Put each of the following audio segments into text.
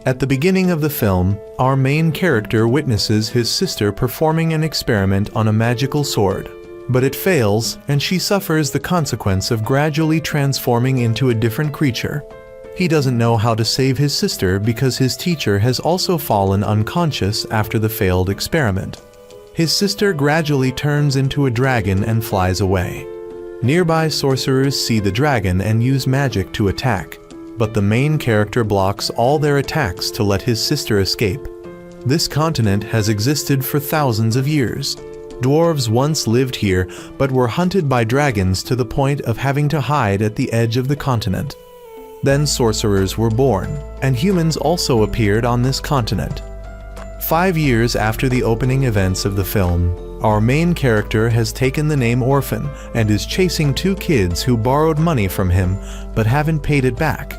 At the beginning of the film, our main character witnesses his sister performing an experiment on a magical sword. But it fails, and she suffers the consequence of gradually transforming into a different creature. He doesn't know how to save his sister because his teacher has also fallen unconscious after the failed experiment. His sister gradually turns into a dragon and flies away. Nearby sorcerers see the dragon and use magic to attack, but the main character blocks all their attacks to let his sister escape. This continent has existed for thousands of years. Dwarves once lived here, but were hunted by dragons to the point of having to hide at the edge of the continent. Then sorcerers were born, and humans also appeared on this continent. 5 years after the opening events of the film, our main character has taken the name Orphan and is chasing 2 kids who borrowed money from him but haven't paid it back.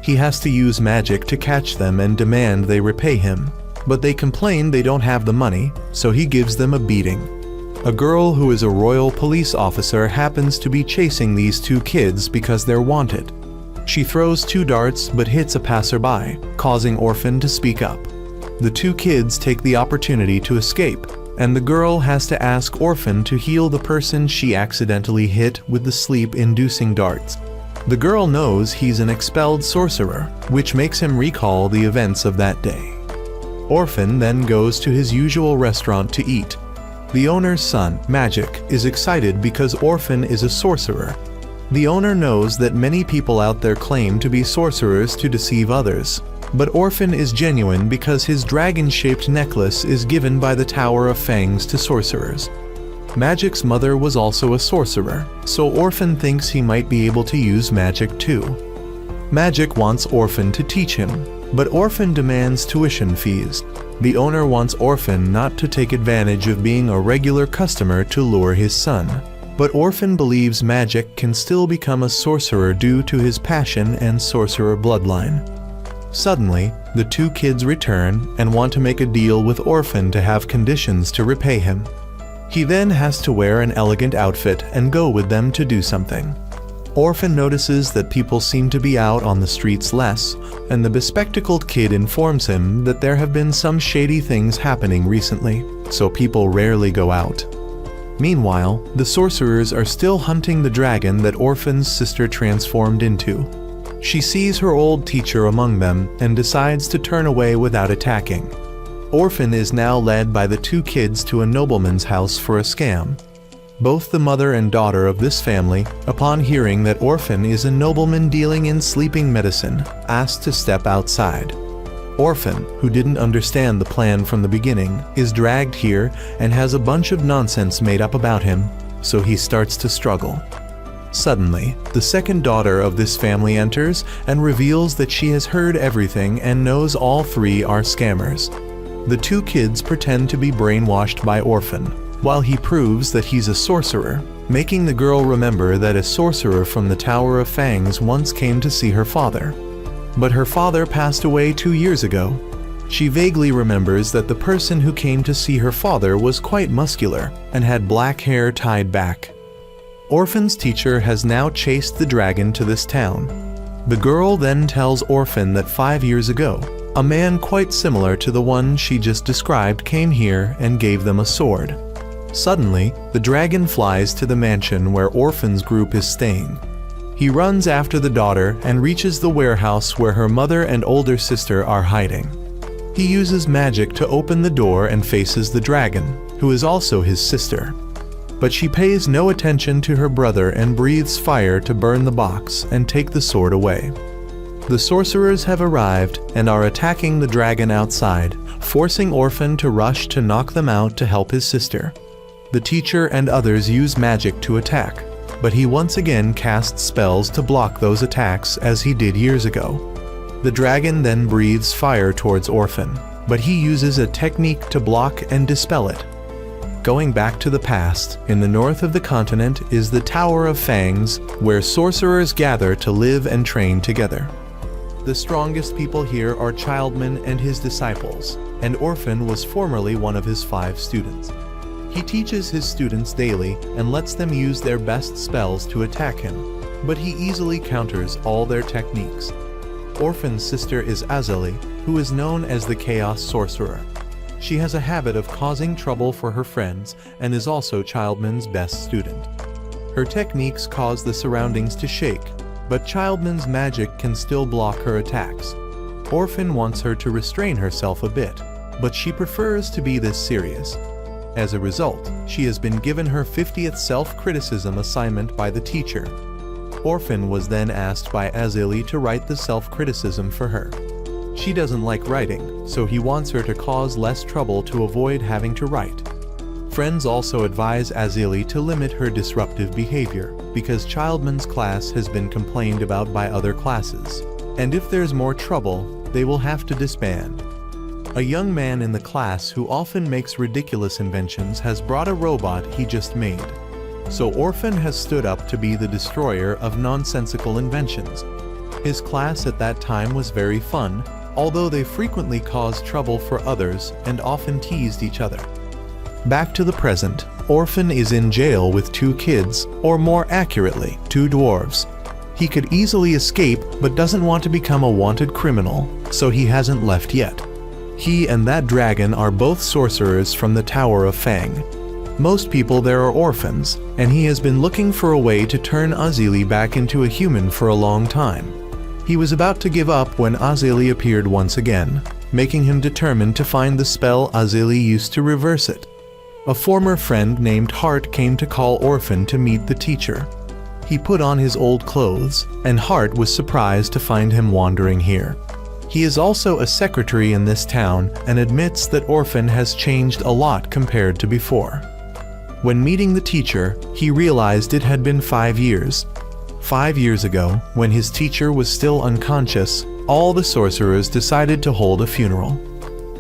He has to use magic to catch them and demand they repay him, but they complain they don't have the money, so he gives them a beating. A girl who is a royal police officer happens to be chasing these 2 kids because they're wanted. She throws 2 darts but hits a passerby, causing Orphan to speak up. The 2 kids take the opportunity to escape, and the girl has to ask Orphan to heal the person she accidentally hit with the sleep-inducing darts. The girl knows he's an expelled sorcerer, which makes him recall the events of that day. Orphan then goes to his usual restaurant to eat. The owner's son, Magic, is excited because Orphan is a sorcerer. The owner knows that many people out there claim to be sorcerers to deceive others, but Orphan is genuine because his dragon-shaped necklace is given by the Tower of Fangs to sorcerers. Magic's mother was also a sorcerer, so Orphan thinks he might be able to use magic too. Magic wants Orphan to teach him, but Orphan demands tuition fees. The owner wants Orphan not to take advantage of being a regular customer to lure his son, but Orphan believes Magic can still become a sorcerer due to his passion and sorcerer bloodline. Suddenly, the 2 kids return and want to make a deal with Orphan to have conditions to repay him. He then has to wear an elegant outfit and go with them to do something. Orphan notices that people seem to be out on the streets less, and the bespectacled kid informs him that there have been some shady things happening recently, so people rarely go out. Meanwhile, the sorcerers are still hunting the dragon that Orphan's sister transformed into. She sees her old teacher among them and decides to turn away without attacking. Orphan is now led by the 2 kids to a nobleman's house for a scam. Both the mother and daughter of this family, upon hearing that Orphan is a nobleman dealing in sleeping medicine, asked to step outside. Orphan, who didn't understand the plan from the beginning, is dragged here and has a bunch of nonsense made up about him, so he starts to struggle. Suddenly, the second daughter of this family enters and reveals that she has heard everything and knows all 3 are scammers. The 2 kids pretend to be brainwashed by Orphan, while he proves that he's a sorcerer, making the girl remember that a sorcerer from the Tower of Fangs once came to see her father. But her father passed away 2 years ago. She vaguely remembers that the person who came to see her father was quite muscular and had black hair tied back. Orphan's teacher has now chased the dragon to this town. The girl then tells Orphan that 5 years ago, a man quite similar to the one she just described came here and gave them a sword. Suddenly, the dragon flies to the mansion where Orphan's group is staying. He runs after the daughter and reaches the warehouse where her mother and older sister are hiding. He uses magic to open the door and faces the dragon, who is also his sister. But she pays no attention to her brother and breathes fire to burn the box and take the sword away. The sorcerers have arrived and are attacking the dragon outside, forcing Orphan to rush to knock them out to help his sister. The teacher and others use magic to attack, but he once again casts spells to block those attacks as he did years ago. The dragon then breathes fire towards Orphan, but he uses a technique to block and dispel it. Going back to the past, in the north of the continent is the Tower of Fangs, where sorcerers gather to live and train together. The strongest people here are Childman and his disciples, and Orphan was formerly one of his 5 students. He teaches his students daily and lets them use their best spells to attack him, but he easily counters all their techniques. Orphan's sister is Azali, who is known as the Chaos Sorcerer. She has a habit of causing trouble for her friends and is also Childman's best student. Her techniques cause the surroundings to shake, but Childman's magic can still block her attacks. Orphan wants her to restrain herself a bit, but she prefers to be this serious. As a result, she has been given her 50th self-criticism assignment by the teacher. Orphan was then asked by Azali to write the self-criticism for her. She doesn't like writing, so he wants her to cause less trouble to avoid having to write. Friends also advise Azali to limit her disruptive behavior, because Childman's class has been complained about by other classes, and if there's more trouble, they will have to disband. A young man in the class who often makes ridiculous inventions has brought a robot he just made. So Orphan has stood up to be the destroyer of nonsensical inventions. His class at that time was very fun, although they frequently caused trouble for others and often teased each other. Back to the present, Orphan is in jail with 2 kids, or more accurately, 2 dwarves. He could easily escape but doesn't want to become a wanted criminal, so he hasn't left yet. He and that dragon are both sorcerers from the Tower of Fang. Most people there are orphans, and he has been looking for a way to turn Azali back into a human for a long time. He was about to give up when Azali appeared once again, making him determined to find the spell Azali used to reverse it. A former friend named Hart came to call Orphan to meet the teacher. He put on his old clothes, and Hart was surprised to find him wandering here. He is also a secretary in this town and admits that Orphan has changed a lot compared to before. When meeting the teacher, he realized it had been 5 years. 5 years ago, when his teacher was still unconscious, all the sorcerers decided to hold a funeral.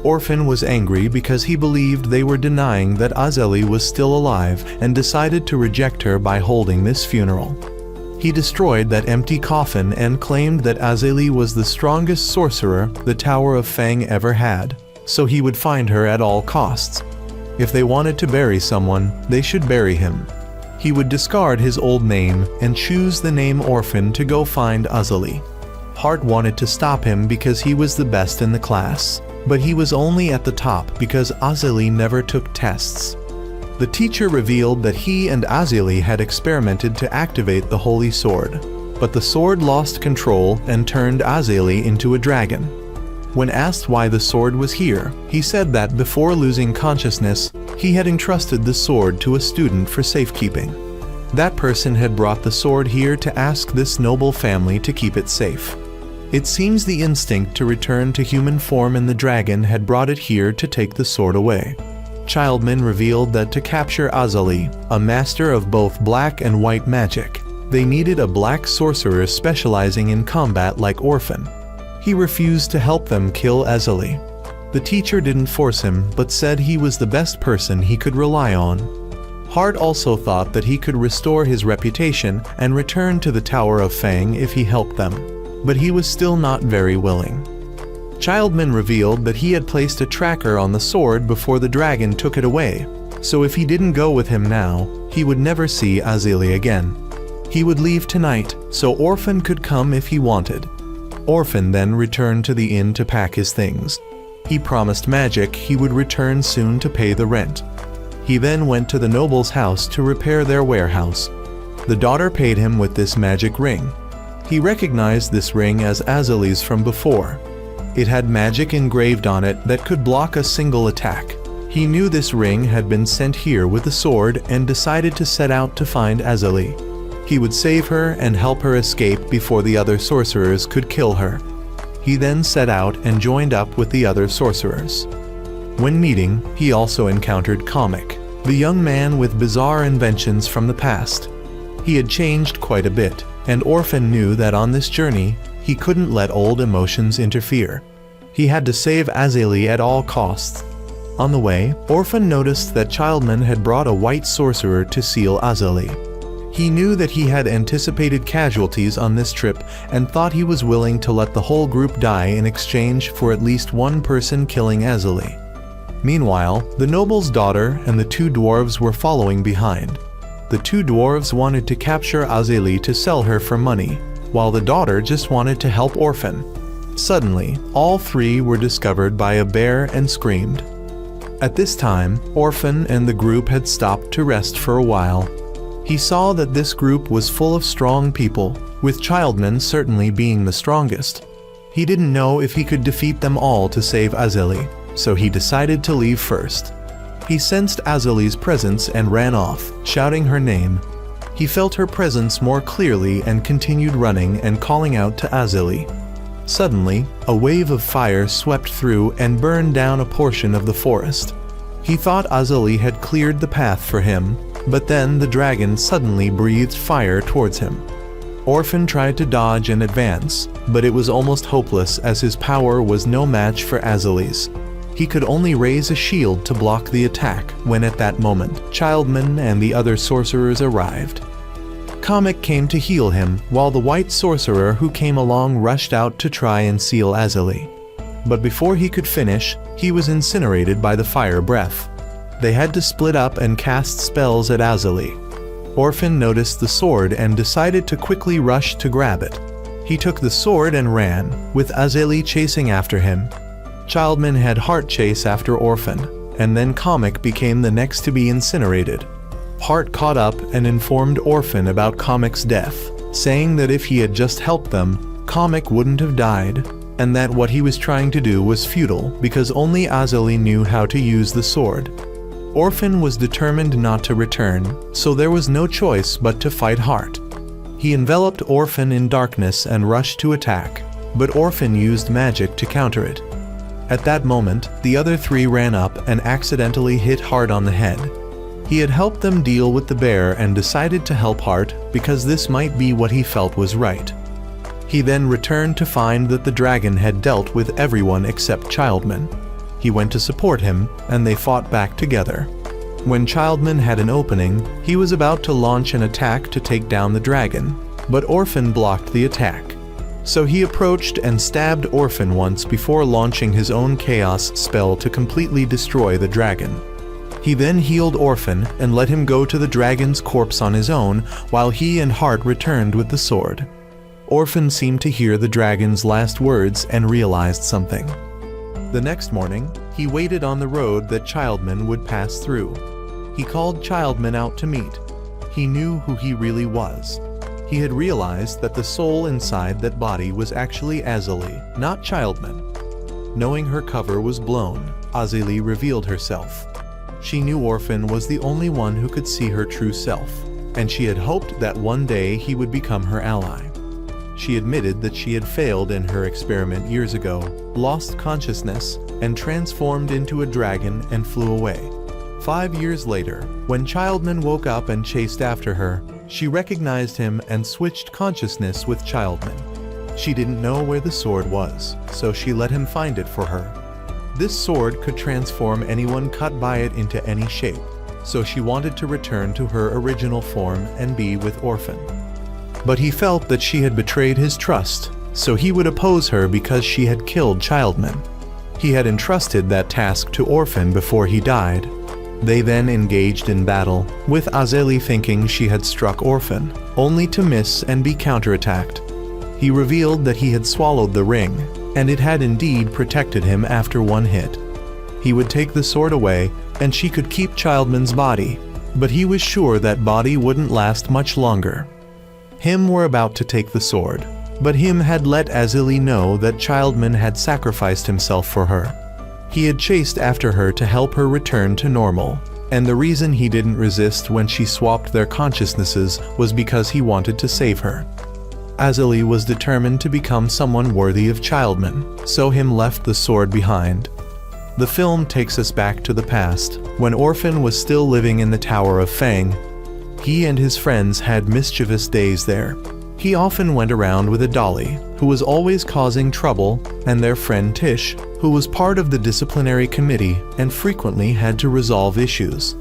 Orphan was angry because he believed they were denying that Azali was still alive and decided to reject her by holding this funeral. He destroyed that empty coffin and claimed that Azali was the strongest sorcerer the Tower of Fang ever had, so he would find her at all costs. If they wanted to bury someone, they should bury him. He would discard his old name and choose the name Orphan to go find Azali. Hart wanted to stop him because he was the best in the class, but he was only at the top because Azali never took tests. The teacher revealed that he and Azali had experimented to activate the Holy Sword, but the sword lost control and turned Azali into a dragon. When asked why the sword was here, he said that before losing consciousness, he had entrusted the sword to a student for safekeeping. That person had brought the sword here to ask this noble family to keep it safe. It seems the instinct to return to human form in the dragon had brought it here to take the sword away. Childman revealed that to capture Azali, a master of both black and white magic, they needed a black sorcerer specializing in combat like Orphan. He refused to help them kill Azali. The teacher didn't force him, but said he was the best person he could rely on. Hart also thought that he could restore his reputation and return to the Tower of Fang if he helped them, but he was still not very willing. Childman revealed that he had placed a tracker on the sword before the dragon took it away, so if he didn't go with him now, he would never see Azali again. He would leave tonight, so Orphan could come if he wanted. Orphan then returned to the inn to pack his things. He promised Magic he would return soon to pay the rent. He then went to the noble's house to repair their warehouse. The daughter paid him with this magic ring. He recognized this ring as Azali's from before. It had magic engraved on it that could block a single attack. He knew this ring had been sent here with the sword and decided to set out to find Azali. He would save her and help her escape before the other sorcerers could kill her. He then set out and joined up with the other sorcerers. When meeting, he also encountered Comic, the young man with bizarre inventions from the past. He had changed quite a bit, and Orphan knew that on this journey, he couldn't let old emotions interfere. He had to save Azali at all costs. On the way, Orphan noticed that Childman had brought a white sorcerer to seal Azali. He knew that he had anticipated casualties on this trip and thought he was willing to let the whole group die in exchange for at least one person killing Azali. Meanwhile, the noble's daughter and the 2 dwarves were following behind. The 2 dwarves wanted to capture Azali to sell her for money, while the daughter just wanted to help Orphan. Suddenly, all three were discovered by a bear and screamed. At this time, Orphan and the group had stopped to rest for a while. He saw that this group was full of strong people, with Childman certainly being the strongest. He didn't know if he could defeat them all to save Azali, so he decided to leave first. He sensed Azali's presence and ran off, shouting her name. He felt her presence more clearly and continued running and calling out to Azali. Suddenly, a wave of fire swept through and burned down a portion of the forest. He thought Azali had cleared the path for him, but then the dragon suddenly breathed fire towards him. Orphan tried to dodge and advance, but it was almost hopeless as his power was no match for Azali's. He could only raise a shield to block the attack when at that moment, Childman and the other sorcerers arrived. Comic came to heal him, while the white sorcerer who came along rushed out to try and seal Azali. But before he could finish, he was incinerated by the fire breath. They had to split up and cast spells at Azali. Orphan noticed the sword and decided to quickly rush to grab it. He took the sword and ran, with Azali chasing after him. Childman had Heart chase after Orphan, and then Comic became the next to be incinerated. Heart caught up and informed Orphan about Comic's death, saying that if he had just helped them, Comic wouldn't have died, and that what he was trying to do was futile because only Azali knew how to use the sword. Orphan was determined not to return, so there was no choice but to fight Heart. He enveloped Orphan in darkness and rushed to attack, but Orphan used magic to counter it. At that moment, the other three ran up and accidentally hit Heart on the head. He had helped them deal with the bear and decided to help Heart because this might be what he felt was right. He then returned to find that the dragon had dealt with everyone except Childman. He went to support him, and they fought back together. When Childman had an opening, he was about to launch an attack to take down the dragon, but Orphan blocked the attack. So he approached and stabbed Orphan once before launching his own chaos spell to completely destroy the dragon. He then healed Orphan and let him go to the dragon's corpse on his own while he and Heart returned with the sword. Orphan seemed to hear the dragon's last words and realized something. The next morning, he waited on the road that Childman would pass through. He called Childman out to meet. He knew who he really was. He had realized that the soul inside that body was actually Azali, not Childman. Knowing her cover was blown, Azali revealed herself. She knew Orphan was the only one who could see her true self, and she had hoped that one day he would become her ally. She admitted that she had failed in her experiment years ago, lost consciousness, and transformed into a dragon and flew away. 5 years later, when Childman woke up and chased after her, she recognized him and switched consciousness with Childman. She didn't know where the sword was, so she let him find it for her. This sword could transform anyone cut by it into any shape, so she wanted to return to her original form and be with Orphan. But he felt that she had betrayed his trust, so he would oppose her because she had killed Childman. He had entrusted that task to Orphan before he died. They then engaged in battle, with Azali thinking she had struck Orphan, only to miss and be counterattacked. He revealed that he had swallowed the ring, and it had indeed protected him after one hit. He would take the sword away, and she could keep Childman's body, but he was sure that body wouldn't last much longer. Him were about to take the sword, but him had let Azali know that Childman had sacrificed himself for her. He had chased after her to help her return to normal, and the reason he didn't resist when she swapped their consciousnesses was because he wanted to save her. Azali was determined to become someone worthy of Childman, so him left the sword behind. The film takes us back to the past, when Orphan was still living in the Tower of Fang. He and his friends had mischievous days there. He often went around with a dolly, who was always causing trouble, and their friend Tish, who was part of the disciplinary committee and frequently had to resolve issues.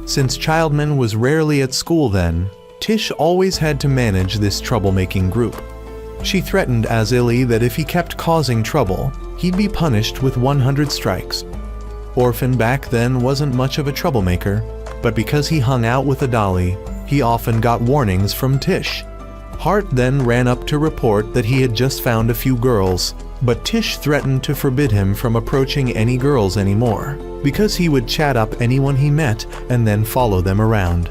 Since Childman was rarely at school then, Tish always had to manage this troublemaking group. She threatened Azali that if he kept causing trouble, he'd be punished with 100 strikes. Orphan back then wasn't much of a troublemaker, but because he hung out with a dolly, he often got warnings from Tish. Hart then ran up to report that he had just found a few girls, But Tish threatened to forbid him from approaching any girls anymore, because he would chat up anyone he met and then follow them around.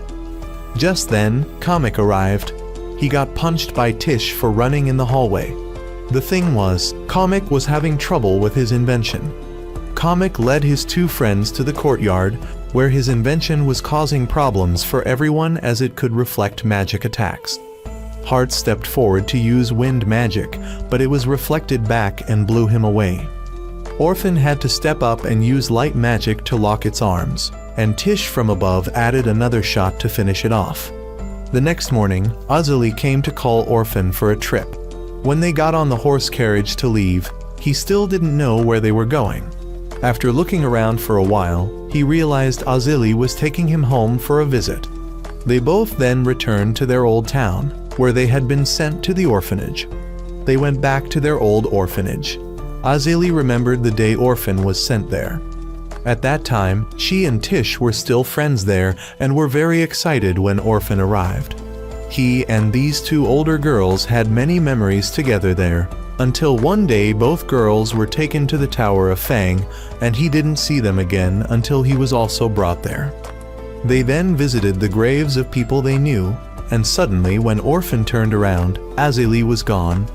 Just then, Comic arrived. He got punched by Tish for running in the hallway. The thing was, Comic was having trouble with his invention. Comic led his two friends to the courtyard, where his invention was causing problems for everyone as it could reflect magic attacks. Hart stepped forward to use wind magic, but it was reflected back and blew him away. Orphan had to step up and use light magic to lock its arms, and Tish from above added another shot to finish it off. The next morning, Azali came to call Orphan for a trip. When they got on the horse carriage to leave, he still didn't know where they were going. After looking around for a while, he realized Azali was taking him home for a visit. They both then returned to their old town, where they had been sent to the orphanage. They went back to their old orphanage. Azali remembered the day Orphan was sent there. At that time, she and Tish were still friends there and were very excited when Orphan arrived. He and these two older girls had many memories together there, until one day both girls were taken to the Tower of Fang, and he didn't see them again until he was also brought there. They then visited the graves of people they knew, and suddenly when Orphan turned around, Azali was gone.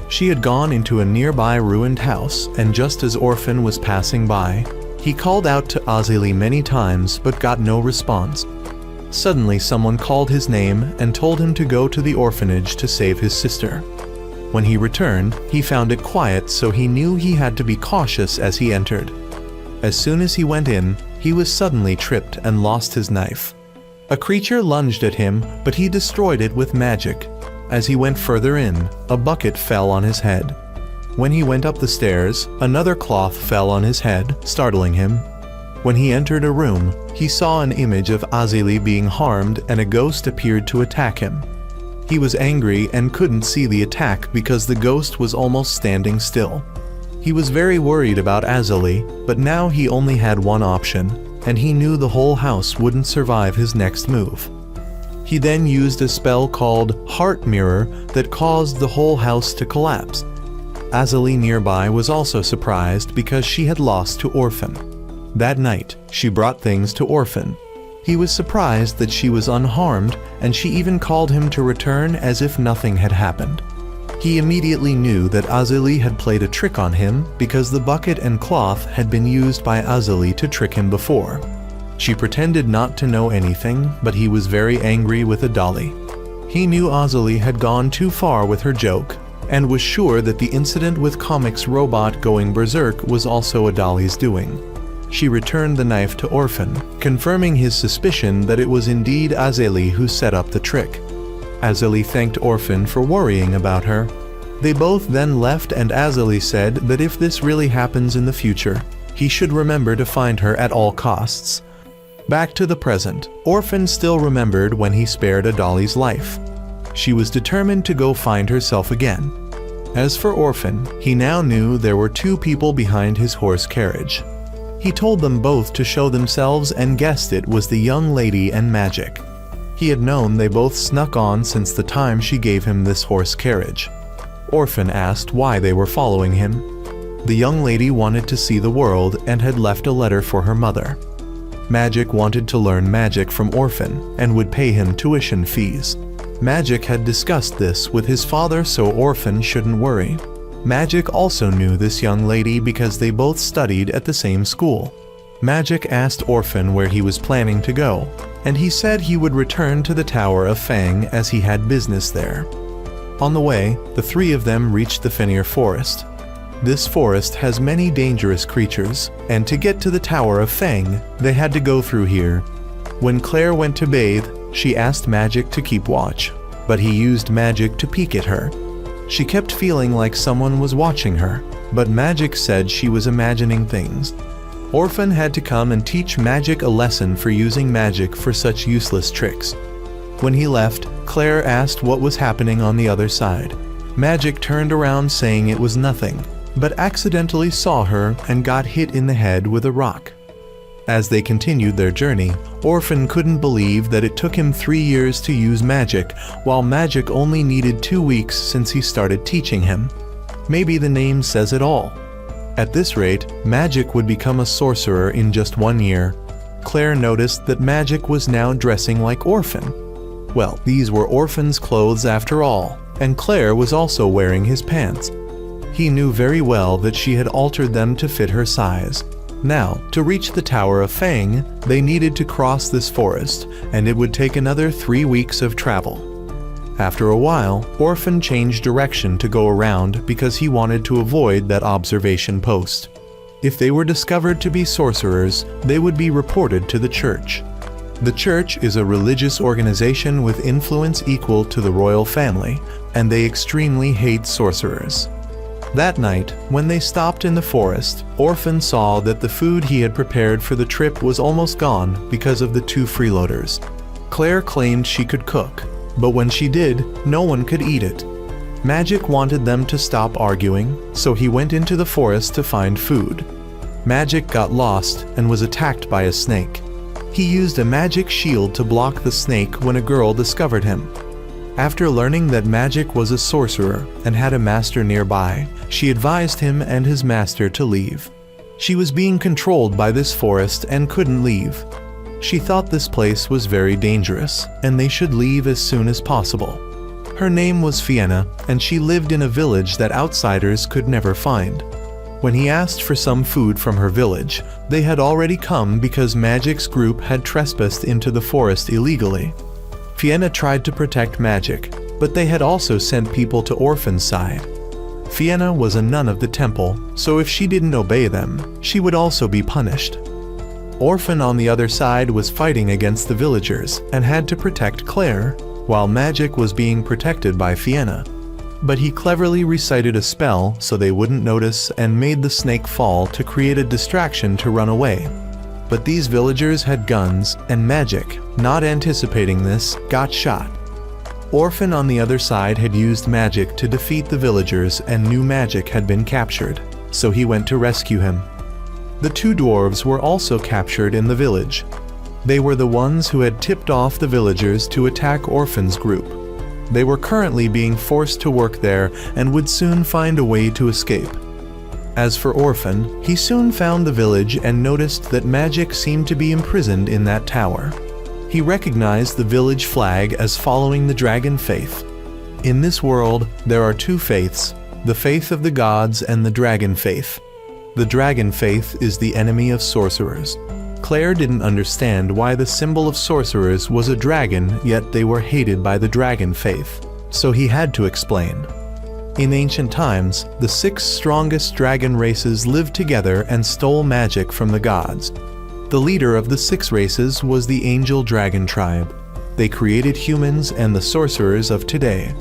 She had gone into a nearby ruined house, and just as Orphan was passing by, he called out to Azali many times but got no response. Suddenly someone called his name and told him to go to the orphanage to save his sister. When he returned, he found it quiet, so he knew he had to be cautious as he entered. As soon as he went in, he was suddenly tripped and lost his knife. A creature lunged at him, but he destroyed it with magic. As he went further in, a bucket fell on his head. When he went up the stairs, another cloth fell on his head, startling him. When he entered a room, he saw an image of Azali being harmed and a ghost appeared to attack him. He was angry and couldn't see the attack because the ghost was almost standing still. He was very worried about Azali, but now he only had one option, and he knew the whole house wouldn't survive his next move. He then used a spell called Heart Mirror that caused the whole house to collapse. Azali nearby was also surprised because she had lost to Orphan. That night, she brought things to Orphan. He was surprised that she was unharmed, and she even called him to return as if nothing had happened. He immediately knew that Azali had played a trick on him because the bucket and cloth had been used by Azali to trick him before. She pretended not to know anything, but he was very angry with Adali. He knew Azali had gone too far with her joke, and was sure that the incident with Comic's robot going berserk was also Adali's doing. She returned the knife to Orphan, confirming his suspicion that it was indeed Azali who set up the trick. Azali thanked Orphan for worrying about her. They both then left, and Azali said that if this really happens in the future, he should remember to find her at all costs. Back to the present, Orphan still remembered when he spared Adali's life. She was determined to go find herself again. As for Orphan, he now knew there were two people behind his horse carriage. He told them both to show themselves and guessed it was the young lady and Magic. He had known they both snuck on since the time she gave him this horse carriage. Orphan asked why they were following him. The young lady wanted to see the world and had left a letter for her mother. Magic wanted to learn magic from Orphan and would pay him tuition fees. Magic had discussed this with his father so Orphan shouldn't worry. Magic also knew this young lady because they both studied at the same school. Magic asked Orphan where he was planning to go, and he said he would return to the Tower of Fang as he had business there. On the way, the three of them reached the Fenrir Forest. This forest has many dangerous creatures, and to get to the Tower of Fang, they had to go through here. When Claire went to bathe, she asked Magic to keep watch, but he used magic to peek at her. She kept feeling like someone was watching her, but Magic said she was imagining things. Orphan had to come and teach Magic a lesson for using magic for such useless tricks. When he left, Claire asked what was happening on the other side. Magic turned around saying it was nothing, but accidentally saw her and got hit in the head with a rock. As they continued their journey, Orphan couldn't believe that it took him 3 years to use magic, while Magic only needed 2 weeks since he started teaching him. Maybe the name says it all. At this rate, Magic would become a sorcerer in just 1 year. Claire noticed that Magic was now dressing like Orphan. Well, these were Orphan's clothes after all, and Claire was also wearing his pants. He knew very well that she had altered them to fit her size. Now, to reach the Tower of Fang, they needed to cross this forest, and it would take another 3 weeks of travel. After a while, Orphan changed direction to go around because he wanted to avoid that observation post. If they were discovered to be sorcerers, they would be reported to the church. The church is a religious organization with influence equal to the royal family, and they extremely hate sorcerers. That night, when they stopped in the forest, Orphan saw that the food he had prepared for the trip was almost gone because of the 2 freeloaders. Claire claimed she could cook, but when she did, no one could eat it. Magic wanted them to stop arguing, so he went into the forest to find food. Magic got lost and was attacked by a snake. He used a magic shield to block the snake when a girl discovered him. After learning that Magic was a sorcerer and had a master nearby, she advised him and his master to leave. She was being controlled by this forest and couldn't leave. She thought this place was very dangerous, and they should leave as soon as possible. Her name was Fienna, and she lived in a village that outsiders could never find. When he asked for some food from her village, they had already come because Magic's group had trespassed into the forest illegally. Fienna tried to protect Magic, but they had also sent people to Orphan's side. Fienna was a nun of the temple, so if she didn't obey them, she would also be punished. Orphan on the other side was fighting against the villagers and had to protect Claire, while Magic was being protected by Fienna. But he cleverly recited a spell so they wouldn't notice and made the snake fall to create a distraction to run away. But these villagers had guns, and Magic, not anticipating this, got shot. Orphan on the other side had used magic to defeat the villagers and knew Magic had been captured, so he went to rescue him. The 2 dwarves were also captured in the village. They were the ones who had tipped off the villagers to attack Orphan's group. They were currently being forced to work there and would soon find a way to escape. As for Orphan, he soon found the village and noticed that Magic seemed to be imprisoned in that tower. He recognized the village flag as following the dragon faith. In this world, there are 2 faiths, the faith of the gods and the dragon faith. The dragon faith is the enemy of sorcerers. Claire didn't understand why the symbol of sorcerers was a dragon, yet they were hated by the dragon faith, so he had to explain. In ancient times, the 6 strongest dragon races lived together and stole magic from the gods. The leader of the 6 races was the Angel Dragon tribe. They created humans and the sorcerers of today.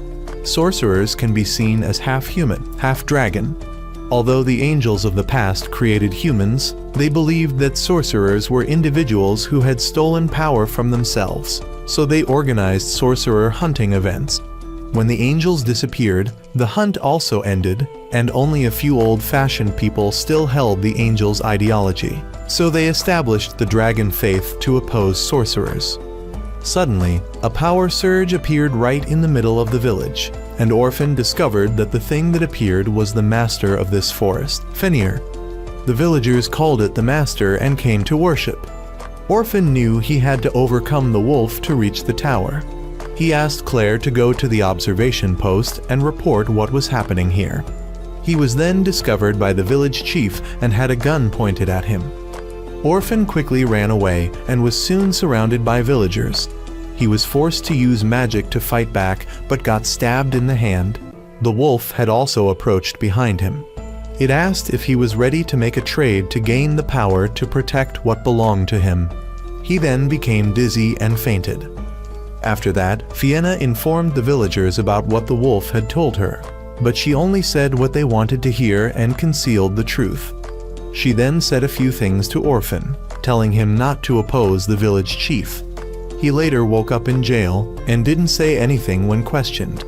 Sorcerers can be seen as half human, half dragon. Although the angels of the past created humans, they believed that sorcerers were individuals who had stolen power from themselves, so they organized sorcerer hunting events. When the angels disappeared, the hunt also ended, and only a few old-fashioned people still held the angels' ideology, so they established the dragon faith to oppose sorcerers. Suddenly, a power surge appeared right in the middle of the village, and Orphan discovered that the thing that appeared was the master of this forest, Fenrir. The villagers called it the master and came to worship. Orphan knew he had to overcome the wolf to reach the tower. He asked Claire to go to the observation post and report what was happening here. He was then discovered by the village chief and had a gun pointed at him. Orphan quickly ran away and was soon surrounded by villagers. He was forced to use magic to fight back, but got stabbed in the hand. The wolf had also approached behind him. It asked if he was ready to make a trade to gain the power to protect what belonged to him. He then became dizzy and fainted. After that, Fienna informed the villagers about what the wolf had told her, but she only said what they wanted to hear and concealed the truth. She then said a few things to Orphan, telling him not to oppose the village chief. He later woke up in jail and didn't say anything when questioned.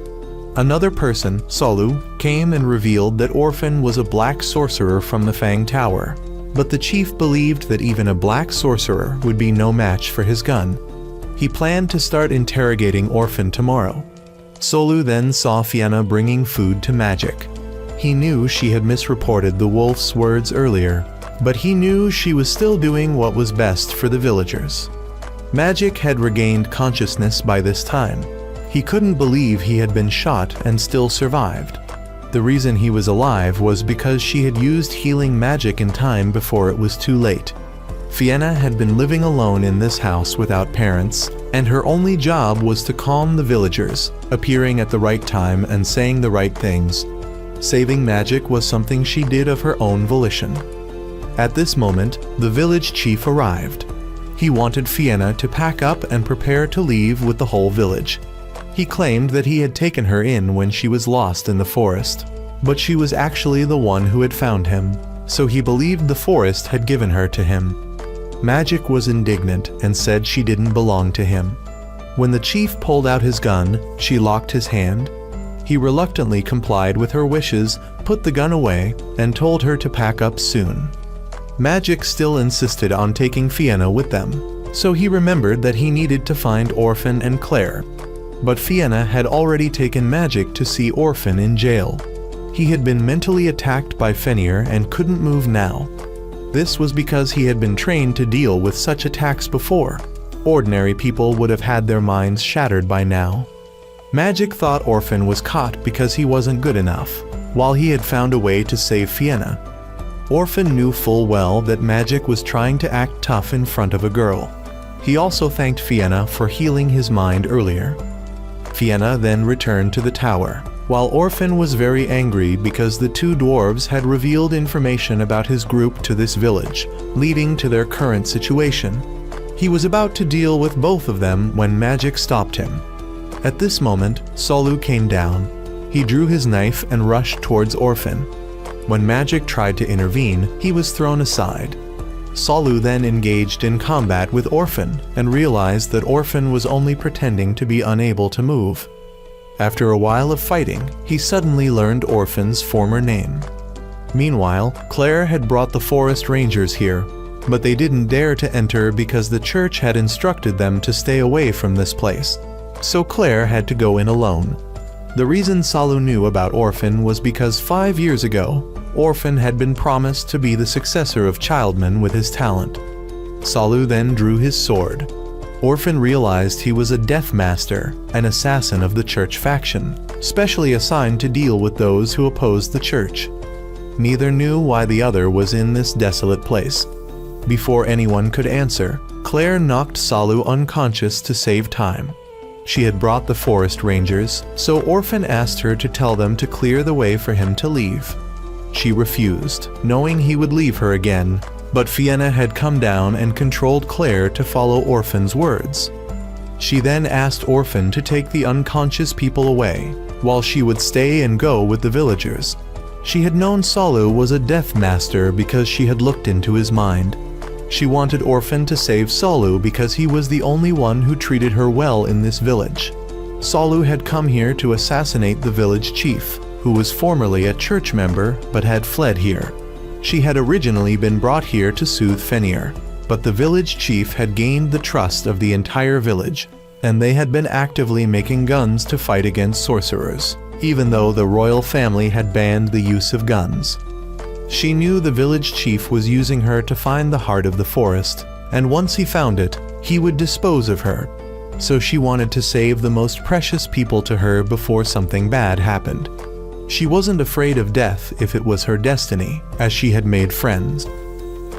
Another person, Solu, came and revealed that Orphan was a black sorcerer from the Fang Tower, but the chief believed that even a black sorcerer would be no match for his gun. He planned to start interrogating Orphan tomorrow. Solu then saw Fienna bringing food to Magic. He knew she had misreported the wolf's words earlier, but he knew she was still doing what was best for the villagers. Magic had regained consciousness by this time. He couldn't believe he had been shot and still survived. The reason he was alive was because she had used healing magic in time before it was too late. Fienna had been living alone in this house without parents, and her only job was to calm the villagers, appearing at the right time and saying the right things. Saving magic was something she did of her own volition. At this moment, the village chief arrived. He wanted Fienna to pack up and prepare to leave with the whole village. He claimed that he had taken her in when she was lost in the forest, but she was actually the one who had found him, so he believed the forest had given her to him. Magic was indignant and said she didn't belong to him. When the chief pulled out his gun, she locked his hand. He reluctantly complied with her wishes, put the gun away, and told her to pack up soon. Magic still insisted on taking Fienna with them, so he remembered that he needed to find Orphan and Claire. But Fienna had already taken Magic to see Orphan in jail. He had been mentally attacked by Fenrir and couldn't move now. This was because he had been trained to deal with such attacks before. Ordinary people would have had their minds shattered by now. Magic thought Orphan was caught because he wasn't good enough, while he had found a way to save Fienna. Orphan knew full well that Magic was trying to act tough in front of a girl. He also thanked Fienna for healing his mind earlier. Fienna then returned to the tower, while Orphan was very angry because the two dwarves had revealed information about his group to this village, leading to their current situation. He was about to deal with both of them when Magic stopped him. At this moment, Solu came down. He drew his knife and rushed towards Orphan. When Magic tried to intervene, he was thrown aside. Solu then engaged in combat with Orphan and realized that Orphan was only pretending to be unable to move. After a while of fighting, he suddenly learned Orphan's former name. Meanwhile, Claire had brought the forest rangers here, but they didn't dare to enter because the church had instructed them to stay away from this place. So Claire had to go in alone. The reason Solu knew about Orphan was because 5 years ago, Orphan had been promised to be the successor of Childman with his talent. Solu then drew his sword. Orphan realized he was a death master, an assassin of the church faction, specially assigned to deal with those who opposed the church. Neither knew why the other was in this desolate place. Before anyone could answer, Claire knocked Solu unconscious to save time. She had brought the forest rangers, so Orphan asked her to tell them to clear the way for him to leave. She refused, knowing he would leave her again, but Fienna had come down and controlled Claire to follow Orphan's words. She then asked Orphan to take the unconscious people away, while she would stay and go with the villagers. She had known Solu was a death master because she had looked into his mind. She wanted Orphan to save Solu because he was the only one who treated her well in this village. Solu had come here to assassinate the village chief, who was formerly a church member but had fled here. She had originally been brought here to soothe Fenrir, but the village chief had gained the trust of the entire village, and they had been actively making guns to fight against sorcerers, even though the royal family had banned the use of guns. She knew the village chief was using her to find the heart of the forest, and once he found it, he would dispose of her. So she wanted to save the most precious people to her before something bad happened. She wasn't afraid of death if it was her destiny, as she had made friends.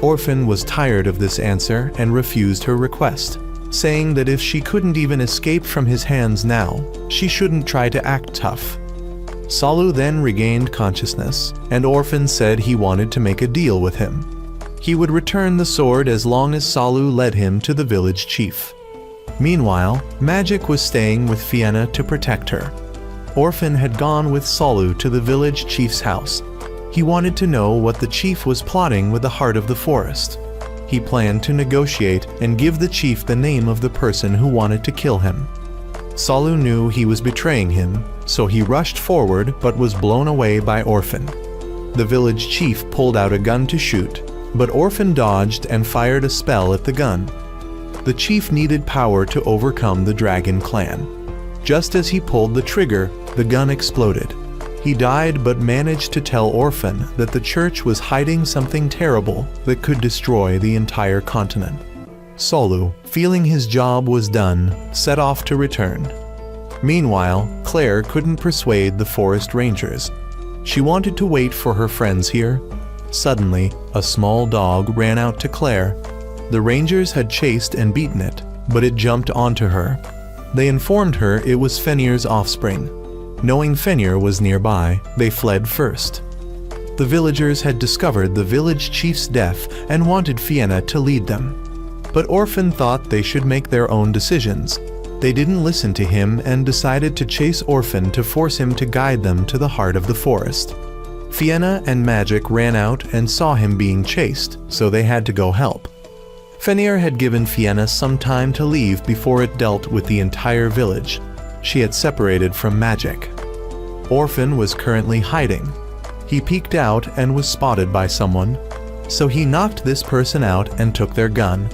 Orphan was tired of this answer and refused her request, saying that if she couldn't even escape from his hands now, she shouldn't try to act tough. Solu then regained consciousness, and Orphan said he wanted to make a deal with him. He would return the sword as long as Solu led him to the village chief. Meanwhile, Magic was staying with Fienna to protect her. Orphan had gone with Solu to the village chief's house. He wanted to know what the chief was plotting with the heart of the forest. He planned to negotiate and give the chief the name of the person who wanted to kill him. Solu knew he was betraying him, so he rushed forward but was blown away by Orphan. The village chief pulled out a gun to shoot, but Orphan dodged and fired a spell at the gun. The chief needed power to overcome the dragon clan. Just as he pulled the trigger, the gun exploded. He died but managed to tell Orphan that the church was hiding something terrible that could destroy the entire continent. Solu, feeling his job was done, set off to return. Meanwhile, Claire couldn't persuade the forest rangers. She wanted to wait for her friends here. Suddenly, a small dog ran out to Claire. The rangers had chased and beaten it, but it jumped onto her. They informed her it was Fenrir's offspring. Knowing Fenrir was nearby, they fled first. The villagers had discovered the village chief's death and wanted Fienna to lead them. But Orphan thought they should make their own decisions. They didn't listen to him and decided to chase Orphan to force him to guide them to the heart of the forest. Fienna and Magic ran out and saw him being chased, so they had to go help. Fenrir had given Fienna some time to leave before it dealt with the entire village. She had separated from Magic. Orphan was currently hiding. He peeked out and was spotted by someone, so he knocked this person out and took their gun.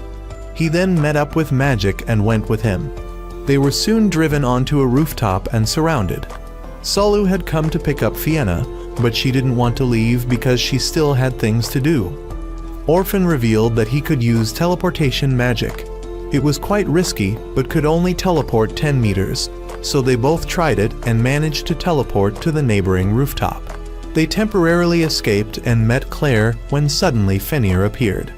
He then met up with Magic and went with him. They were soon driven onto a rooftop and surrounded. Solu had come to pick up Fienna, but she didn't want to leave because she still had things to do. Orphan revealed that he could use teleportation magic. It was quite risky, but could only teleport 10 meters, so they both tried it and managed to teleport to the neighboring rooftop. They temporarily escaped and met Claire when suddenly Fenrir appeared.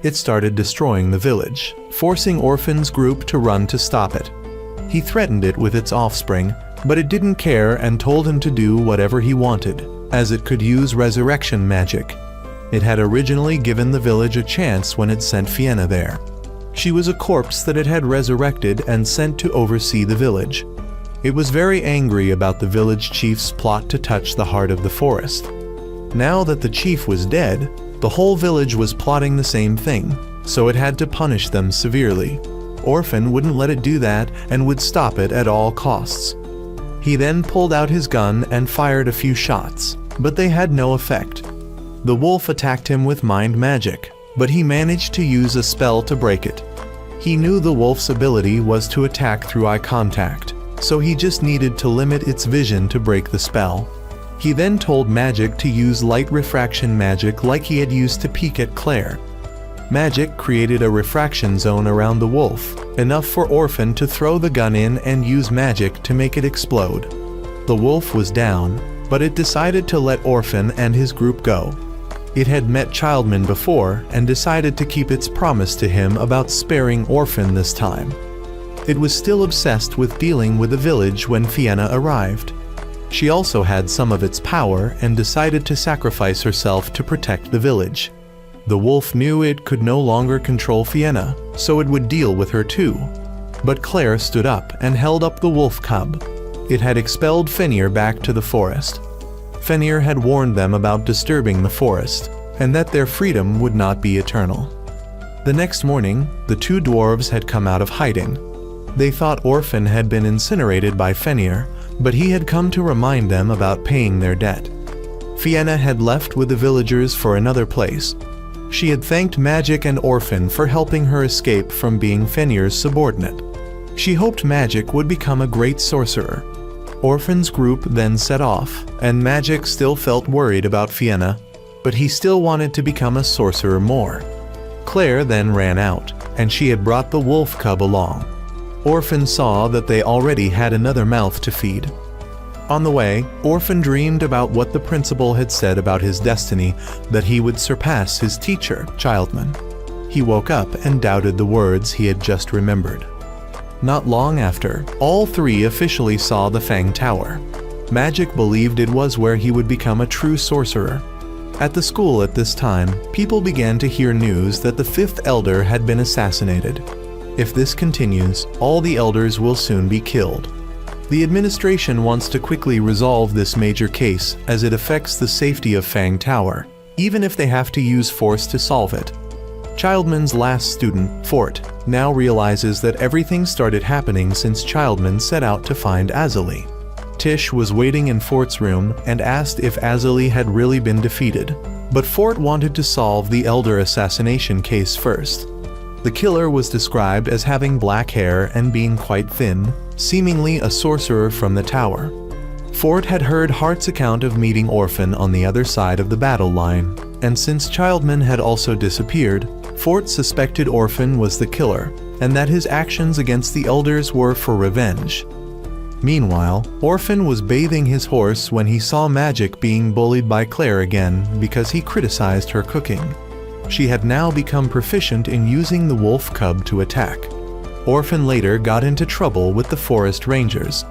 It started destroying the village, forcing Orphan's group to run to stop it. He threatened it with its offspring, but it didn't care and told him to do whatever he wanted, as it could use resurrection magic. It had originally given the village a chance when it sent Fienna there. She was a corpse that it had resurrected and sent to oversee the village. It was very angry about the village chief's plot to touch the heart of the forest. Now that the chief was dead, the whole village was plotting the same thing, so it had to punish them severely. Orphan wouldn't let it do that and would stop it at all costs. He then pulled out his gun and fired a few shots, but they had no effect. The wolf attacked him with mind magic, but he managed to use a spell to break it. He knew the wolf's ability was to attack through eye contact, so he just needed to limit its vision to break the spell. He then told Magic to use light refraction magic like he had used to peek at Claire. Magic created a refraction zone around the wolf, enough for Orphan to throw the gun in and use magic to make it explode. The wolf was down, but it decided to let Orphan and his group go. It had met Childman before and decided to keep its promise to him about sparing Orphan this time. It was still obsessed with dealing with the village when Fienna arrived. She also had some of its power and decided to sacrifice herself to protect the village. The wolf knew it could no longer control Fienna, so it would deal with her too. But Claire stood up and held up the wolf cub. It had expelled Fenrir back to the forest. Fenrir had warned them about disturbing the forest, and that their freedom would not be eternal. The next morning, the two dwarves had come out of hiding. They thought Orphan had been incinerated by Fenrir, but he had come to remind them about paying their debt. Fienna had left with the villagers for another place. She had thanked Magic and Orphan for helping her escape from being Fenrir's subordinate. She hoped Magic would become a great sorcerer. Orphan's group then set off, and Magic still felt worried about Fienna, but he still wanted to become a sorcerer more. Claire then ran out, and she had brought the wolf cub along. Orphan saw that they already had another mouth to feed. On the way, Orphan dreamed about what the principal had said about his destiny, that he would surpass his teacher, Childman. He woke up and doubted the words he had just remembered. Not long after, all three officially saw the Fang Tower. Magic believed it was where he would become a true sorcerer. At the school at this time, people began to hear news that the fifth elder had been assassinated. If this continues, all the elders will soon be killed. The administration wants to quickly resolve this major case as it affects the safety of Fang Tower, even if they have to use force to solve it. Childman's last student, Fort, now realizes that everything started happening since Childman set out to find Azali. Tish was waiting in Fort's room and asked if Azali had really been defeated, but Fort wanted to solve the elder assassination case first. The killer was described as having black hair and being quite thin, seemingly a sorcerer from the tower. Fort had heard Hart's account of meeting Orphan on the other side of the battle line, and since Childman had also disappeared, Fort suspected Orphan was the killer, and that his actions against the elders were for revenge. Meanwhile, Orphan was bathing his horse when he saw Magic being bullied by Claire again because he criticized her cooking. She had now become proficient in using the wolf cub to attack. Orphan later got into trouble with the forest rangers.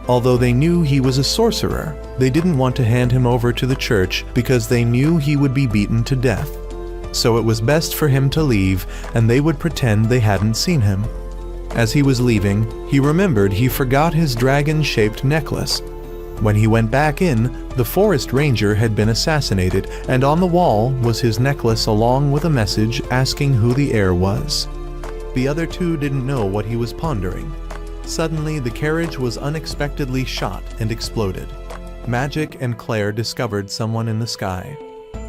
Although they knew he was a sorcerer, they didn't want to hand him over to the church because they knew he would be beaten to death. So it was best for him to leave, and they would pretend they hadn't seen him. As he was leaving, he remembered he forgot his dragon-shaped necklace. When he went back in, the forest ranger had been assassinated, and on the wall was his necklace along with a message asking who the heir was. The other two didn't know what he was pondering. Suddenly, the carriage was unexpectedly shot and exploded. Magic and Claire discovered someone in the sky.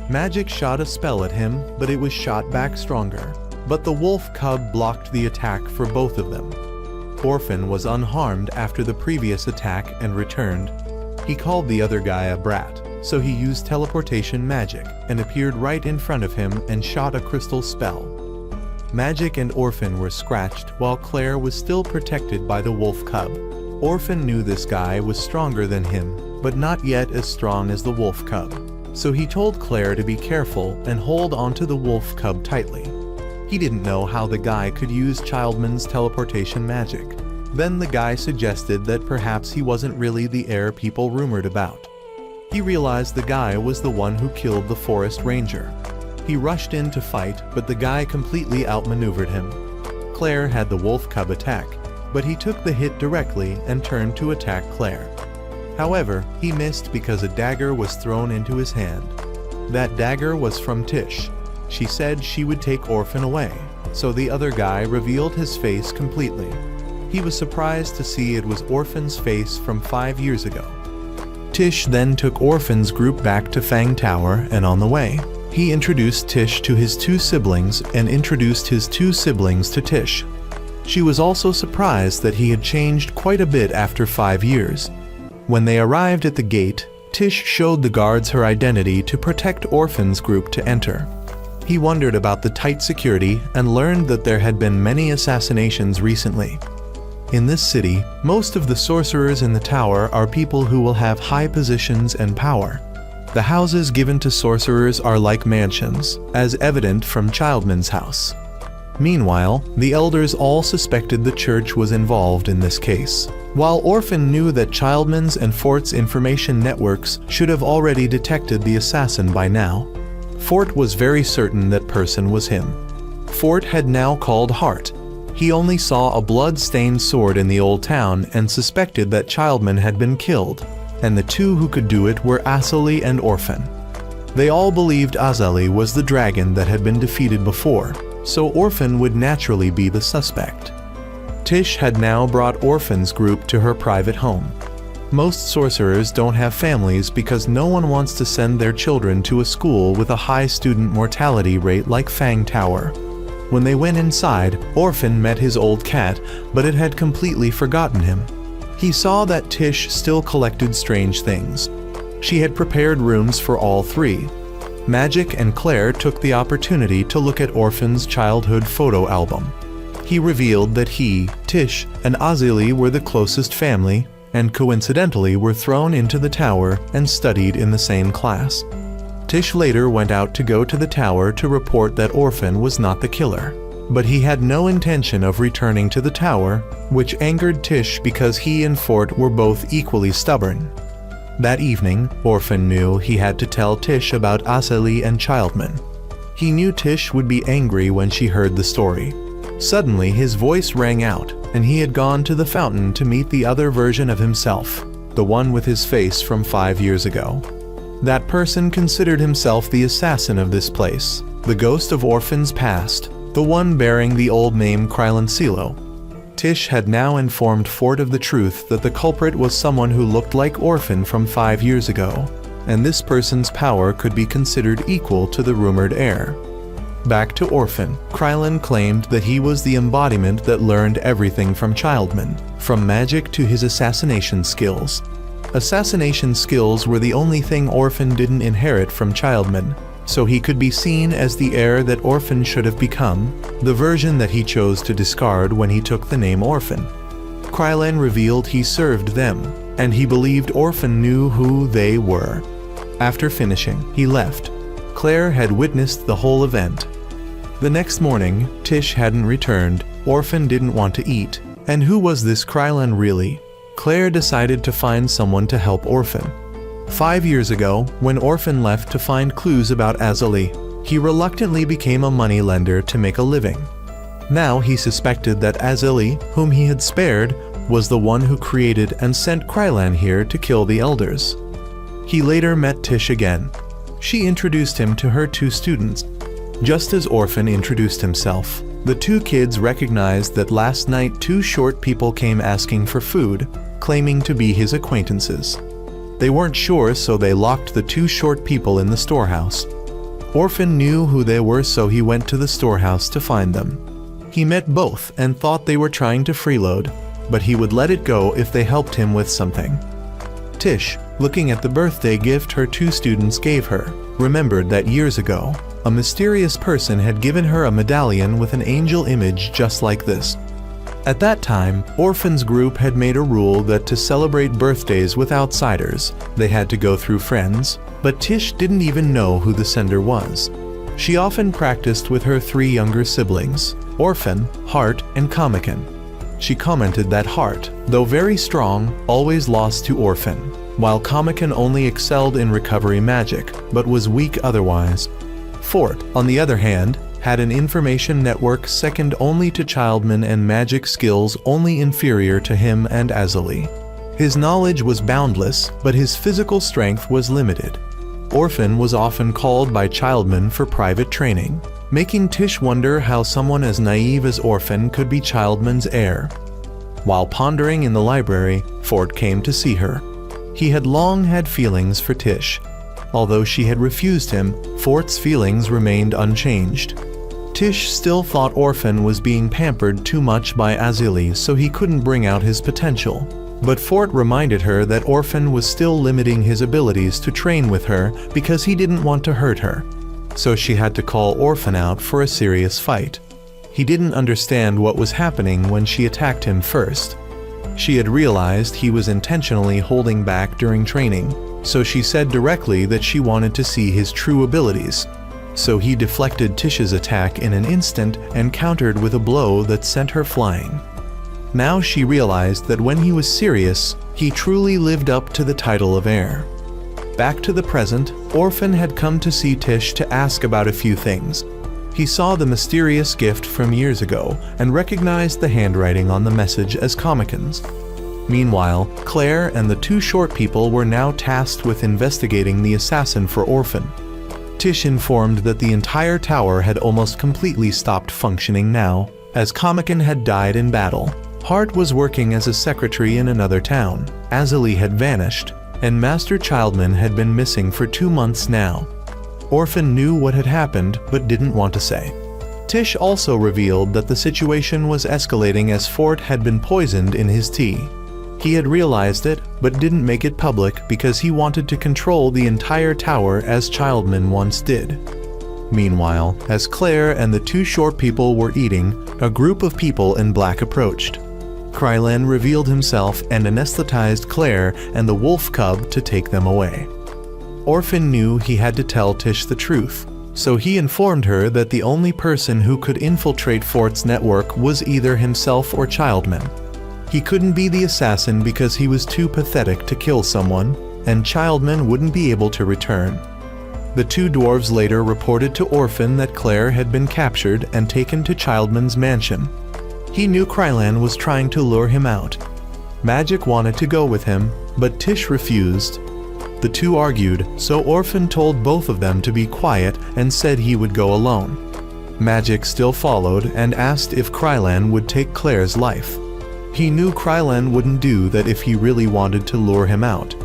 Magic shot a spell at him, but it was shot back stronger. But the wolf cub blocked the attack for both of them. Orphan was unharmed after the previous attack and returned. He called the other guy a brat, so he used teleportation magic and appeared right in front of him and shot a crystal spell. Magic and Orphan were scratched while Claire was still protected by the wolf cub. Orphan knew this guy was stronger than him, but not yet as strong as the wolf cub. So he told Claire to be careful and hold onto the wolf cub tightly. He didn't know how the guy could use Childman's teleportation magic. Then the guy suggested that perhaps he wasn't really the heir people rumored about. He realized the guy was the one who killed the forest ranger. He rushed in to fight, but the guy completely outmaneuvered him. Claire had the wolf cub attack, but he took the hit directly and turned to attack Claire. However, he missed because a dagger was thrown into his hand. That dagger was from Tish. She said she would take Orphan away, so the other guy revealed his face completely. He was surprised to see it was Orphan's face from 5 years ago. Tish then took Orphan's group back to Fang Tower, and on the way, he introduced Tish to his two siblings and introduced his two siblings to Tish. She was also surprised that he had changed quite a bit after 5 years. When they arrived at the gate, Tish showed the guards her identity to protect Orphan's group to enter. He wondered about the tight security and learned that there had been many assassinations recently. In this city, most of the sorcerers in the tower are people who will have high positions and power. The houses given to sorcerers are like mansions, as evident from Childman's house. Meanwhile, the elders all suspected the church was involved in this case. While Orphan knew that Childman's and Fort's information networks should have already detected the assassin by now, Fort was very certain that person was him. Fort had now called Hart. He only saw a blood-stained sword in the old town and suspected that Childman had been killed, and the two who could do it were Azali and Orphan. They all believed Azali was the dragon that had been defeated before, so Orphan would naturally be the suspect. Tish had now brought Orphan's group to her private home. Most sorcerers don't have families because no one wants to send their children to a school with a high student mortality rate like Fang Tower. When they went inside, Orphan met his old cat, but it had completely forgotten him. He saw that Tish still collected strange things. She had prepared rooms for all three. Magic and Claire took the opportunity to look at Orphan's childhood photo album. He revealed that he, Tish, and Azili were the closest family, and coincidentally were thrown into the tower and studied in the same class. Tish later went out to go to the tower to report that Orphan was not the killer, but he had no intention of returning to the tower, which angered Tish because he and Fort were both equally stubborn. That evening, Orphan knew he had to tell Tish about Azali and Childman. He knew Tish would be angry when she heard the story. Suddenly his voice rang out, and he had gone to the fountain to meet the other version of himself, the one with his face from 5 years ago. That person considered himself the assassin of this place, the ghost of Orphan's past, the one bearing the old name Krylan. Tish had now informed Fort of the truth that the culprit was someone who looked like Orphan from 5 years ago, and this person's power could be considered equal to the rumored heir. Back to Orphan, Krylan claimed that he was the embodiment that learned everything from Childman, from magic to his assassination skills. Assassination skills were the only thing Orphan didn't inherit from Childman, so he could be seen as the heir that Orphan should have become, the version that he chose to discard when he took the name Orphan. Krylan revealed he served them, and he believed Orphan knew who they were. After finishing, he left. Claire had witnessed the whole event. The next morning, Tish hadn't returned, Orphan didn't want to eat, and who was this Krylan really? Claire decided to find someone to help Orphan. 5 years ago, when Orphan left to find clues about Azali, he reluctantly became a moneylender to make a living. Now he suspected that Azali, whom he had spared, was the one who created and sent Krylan here to kill the elders. He later met Tish again. She introduced him to her 2 students. Just as Orphan introduced himself, the 2 kids recognized that last night 2 short people came asking for food, claiming to be his acquaintances. They weren't sure, so they locked the 2 short people in the storehouse. Orphan knew who they were, so he went to the storehouse to find them. He met both and thought they were trying to freeload, but he would let it go if they helped him with something. Tish, looking at the birthday gift her 2 students gave her, remembered that years ago, a mysterious person had given her a medallion with an angel image just like this. At that time, Orphan's group had made a rule that to celebrate birthdays with outsiders, they had to go through friends, but Tish didn't even know who the sender was. She often practiced with her 3 younger siblings, Orphan, Heart, and Kamikin. She commented that Heart, though very strong, always lost to Orphan, while Kamikin only excelled in recovery magic, but was weak otherwise. Fort, on the other hand, had an information network second only to Childman and magic skills only inferior to him and Azali. His knowledge was boundless, but his physical strength was limited. Orphan was often called by Childman for private training, making Tish wonder how someone as naive as Orphan could be Childman's heir. While pondering in the library, Fort came to see her. He had long had feelings for Tish. Although she had refused him, Fort's feelings remained unchanged. Tish still thought Orphan was being pampered too much by Azali, so he couldn't bring out his potential. But Fort reminded her that Orphan was still limiting his abilities to train with her because he didn't want to hurt her. So she had to call Orphan out for a serious fight. He didn't understand what was happening when she attacked him first. She had realized he was intentionally holding back during training, so she said directly that she wanted to see his true abilities. So he deflected Tish's attack in an instant and countered with a blow that sent her flying. Now she realized that when he was serious, he truly lived up to the title of heir. Back to the present, Orphan had come to see Tish to ask about a few things. He saw the mysterious gift from years ago and recognized the handwriting on the message as Kamikin's. Meanwhile, Claire and the 2 short people were now tasked with investigating the assassin for Orphan. Tish informed that the entire tower had almost completely stopped functioning now, as Kamikin had died in battle. Hart was working as a secretary in another town, Azali had vanished, and Master Childman had been missing for 2 months now. Orphan knew what had happened but didn't want to say. Tish also revealed that the situation was escalating as Fort had been poisoned in his tea. He had realized it, but didn't make it public because he wanted to control the entire tower as Childman once did. Meanwhile, as Claire and the 2 short people were eating, a group of people in black approached. Krylan revealed himself and anesthetized Claire and the wolf cub to take them away. Orphan knew he had to tell Tish the truth, so he informed her that the only person who could infiltrate Fort's network was either himself or Childman. He couldn't be the assassin because he was too pathetic to kill someone, and Childman wouldn't be able to return. The 2 dwarves later reported to Orphan that Claire had been captured and taken to Childman's mansion. He knew Krylan was trying to lure him out. Magic wanted to go with him, but Tish refused. The 2 argued, so Orphan told both of them to be quiet and said he would go alone. Magic still followed and asked if Krylan would take Claire's life. He knew Krylan wouldn't do that if he really wanted to lure him out.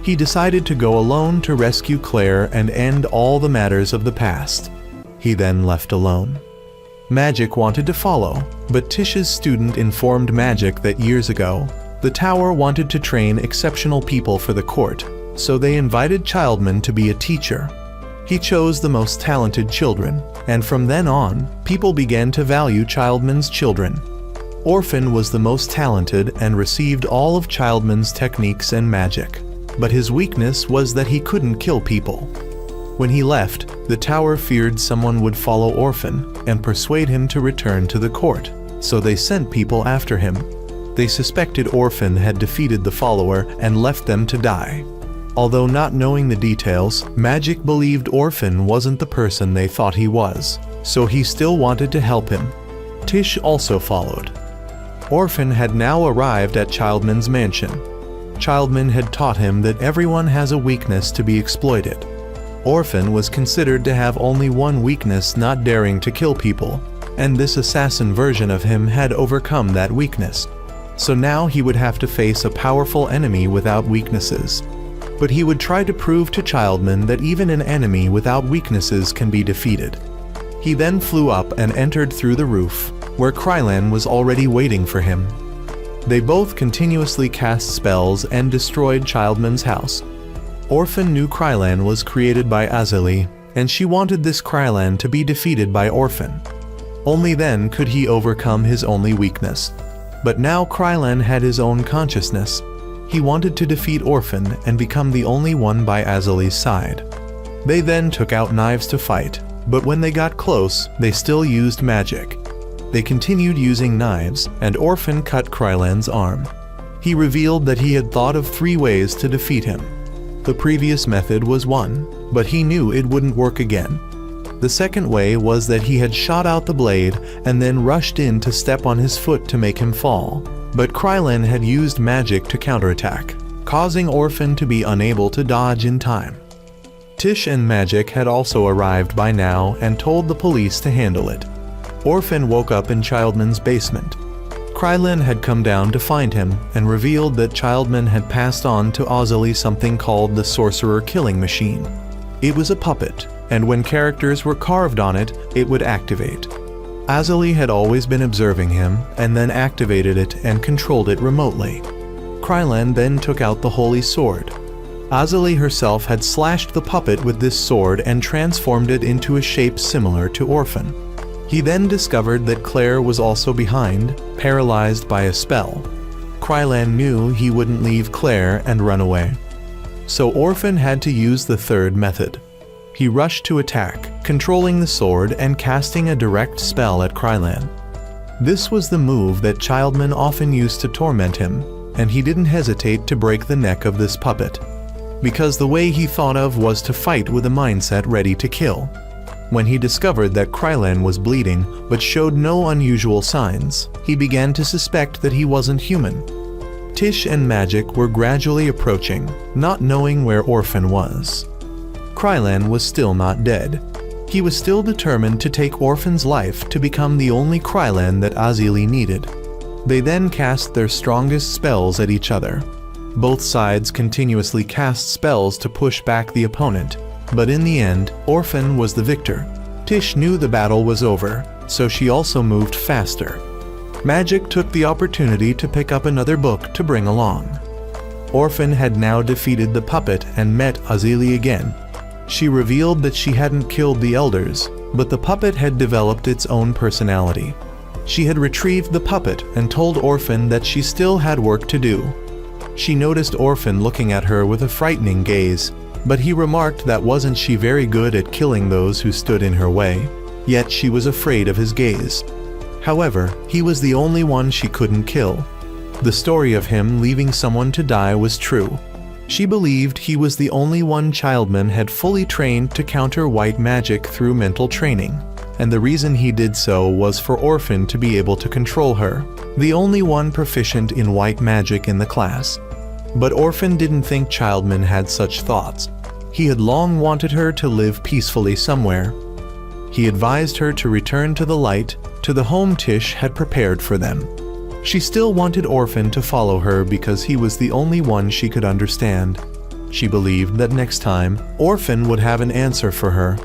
He decided to go alone to rescue Claire and end all the matters of the past. He then left alone. Magic wanted to follow, but Tish's student informed Magic that years ago, The tower wanted to train exceptional people for the court, so they invited Childman to be a teacher. He chose the most talented children, and from then on, people began to value Childman's children. Orphan was the most talented and received all of Childman's techniques and magic, but his weakness was that he couldn't kill people. When he left, the tower feared someone would follow Orphan and persuade him to return to the court, so they sent people after him. They suspected Orphan had defeated the follower and left them to die. Although not knowing the details, Magic believed Orphan wasn't the person they thought he was, so he still wanted to help him. Tish also followed. Orphan had now arrived at Childman's mansion. Childman had taught him that everyone has a weakness to be exploited. Orphan was considered to have only one weakness, not daring to kill people, and this assassin version of him had overcome that weakness. So now he would have to face a powerful enemy without weaknesses. But he would try to prove to Childman that even an enemy without weaknesses can be defeated. He then flew up and entered through the roof, where Krylan was already waiting for him. They both continuously cast spells and destroyed Childman's house. Orphan knew Krylan was created by Azali, and she wanted this Krylan to be defeated by Orphan. Only then could he overcome his only weakness. But now Krylan had his own consciousness. He wanted to defeat Orphan and become the only one by Azali's side. They then took out knives to fight, but when they got close, they still used magic. They continued using knives, and Orphan cut Krylan's arm. He revealed that he had thought of 3 ways to defeat him. The previous method was 1, but he knew it wouldn't work again. The second way was that he had shot out the blade and then rushed in to step on his foot to make him fall. But Krylan had used magic to counterattack, causing Orphan to be unable to dodge in time. Tish and Magic had also arrived by now and told the police to handle it. Orphan woke up in Childman's basement. Krylan had come down to find him and revealed that Childman had passed on to Azali something called the Sorcerer Killing Machine. It was a puppet, and when characters were carved on it, it would activate. Azali had always been observing him and then activated it and controlled it remotely. Krylan then took out the Holy Sword. Azali herself had slashed the puppet with this sword and transformed it into a shape similar to Orphan. He then discovered that Claire was also behind, paralyzed by a spell. Krylan knew he wouldn't leave Claire and run away. So Orphan had to use the third method. He rushed to attack, controlling the sword and casting a direct spell at Krylan. This was the move that Childman often used to torment him, and he didn't hesitate to break the neck of this puppet, because the way he thought of was to fight with a mindset ready to kill. When he discovered that Krylan was bleeding but showed no unusual signs, he began to suspect that he wasn't human. Tish and Magic were gradually approaching, not knowing where Orphan was. Krylan was still not dead. He was still determined to take Orphan's life to become the only Krylan that Azali needed. They then cast their strongest spells at each other. Both sides continuously cast spells to push back the opponent, but in the end, Orphan was the victor. Tish knew the battle was over, so she also moved faster. Magic took the opportunity to pick up another book to bring along. Orphan had now defeated the puppet and met Azali again. She revealed that she hadn't killed the elders, but the puppet had developed its own personality. She had retrieved the puppet and told Orphan that she still had work to do. She noticed Orphan looking at her with a frightening gaze, but he remarked that wasn't she very good at killing those who stood in her way, yet she was afraid of his gaze. However, he was the only one she couldn't kill. The story of him leaving someone to die was true. She believed he was the only one Childman had fully trained to counter white magic through mental training, and the reason he did so was for Orphan to be able to control her, the only one proficient in white magic in the class. But Orphan didn't think Childman had such thoughts. He had long wanted her to live peacefully somewhere. He advised her to return to the light, to the home Tish had prepared for them. She still wanted Orphan to follow her because he was the only one she could understand. She believed that next time, Orphan would have an answer for her.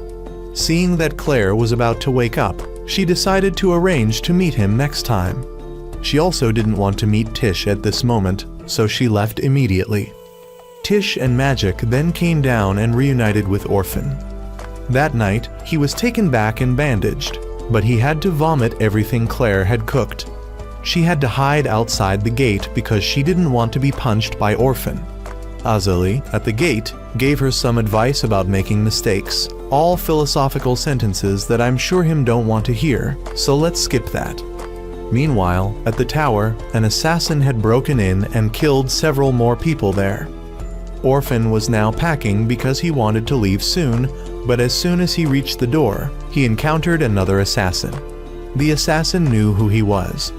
Seeing that Claire was about to wake up, she decided to arrange to meet him next time. She also didn't want to meet Tish at this moment, so she left immediately. Tish and Magic then came down and reunited with Orphan. That night, he was taken back and bandaged, but he had to vomit everything Claire had cooked. She had to hide outside the gate because she didn't want to be punched by Orphan. Azali, at the gate, gave her some advice about making mistakes, all philosophical sentences that I'm sure him don't want to hear, so let's skip that. Meanwhile, at the tower, an assassin had broken in and killed several more people there. Orphan was now packing because he wanted to leave soon, but as soon as he reached the door, he encountered another assassin. The assassin knew who he was.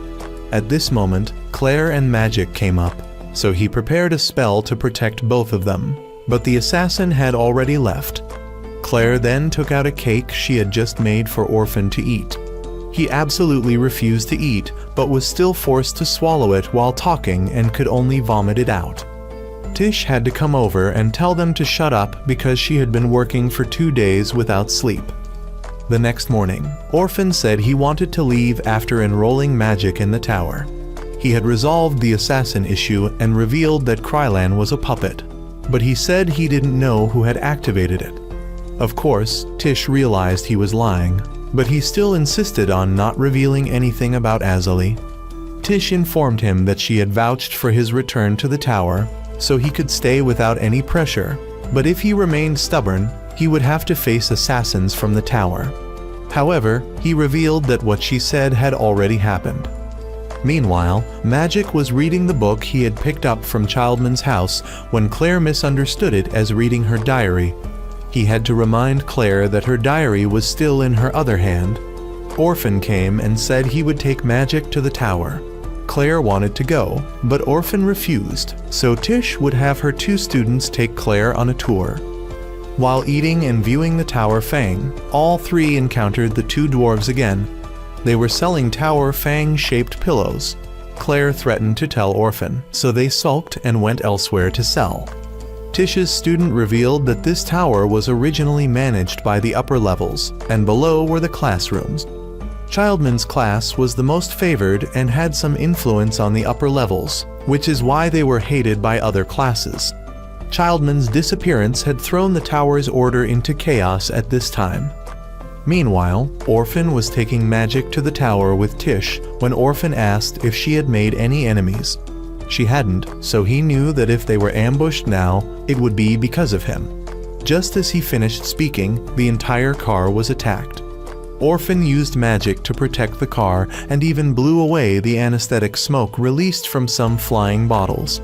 At this moment, Claire and Magic came up, so he prepared a spell to protect both of them, but the assassin had already left. Claire then took out a cake she had just made for Orphan to eat. He absolutely refused to eat, but was still forced to swallow it while talking and could only vomit it out. Tish had to come over and tell them to shut up because she had been working for 2 days without sleep. The next morning, Orphan said he wanted to leave after enrolling Magic in the tower. He had resolved the assassin issue and revealed that Krylan was a puppet, but he said he didn't know who had activated it. Of course, Tish realized he was lying, but he still insisted on not revealing anything about Azali. Tish informed him that she had vouched for his return to the tower, so he could stay without any pressure, but if he remained stubborn, he would have to face assassins from the tower. However, he revealed that what she said had already happened. Meanwhile, Magic was reading the book he had picked up from Childman's house when Claire misunderstood it as reading her diary. He had to remind Claire that her diary was still in her other hand. Orphan came and said he would take Magic to the tower. Claire wanted to go, but Orphan refused, so Tish would have her 2 students take Claire on a tour. While eating and viewing the Tower Fang, all 3 encountered the 2 dwarves again. They were selling Tower Fang-shaped pillows. Claire threatened to tell Orphan, so they sulked and went elsewhere to sell. Tish's student revealed that this tower was originally managed by the upper levels, and below were the classrooms. Childman's class was the most favored and had some influence on the upper levels, which is why they were hated by other classes. Childman's disappearance had thrown the tower's order into chaos at this time. Meanwhile, Orphan was taking Magic to the tower with Tish when Orphan asked if she had made any enemies. She hadn't, so he knew that if they were ambushed now, it would be because of him. Just as he finished speaking, the entire car was attacked. Orphan used Magic to protect the car and even blew away the anesthetic smoke released from some flying bottles.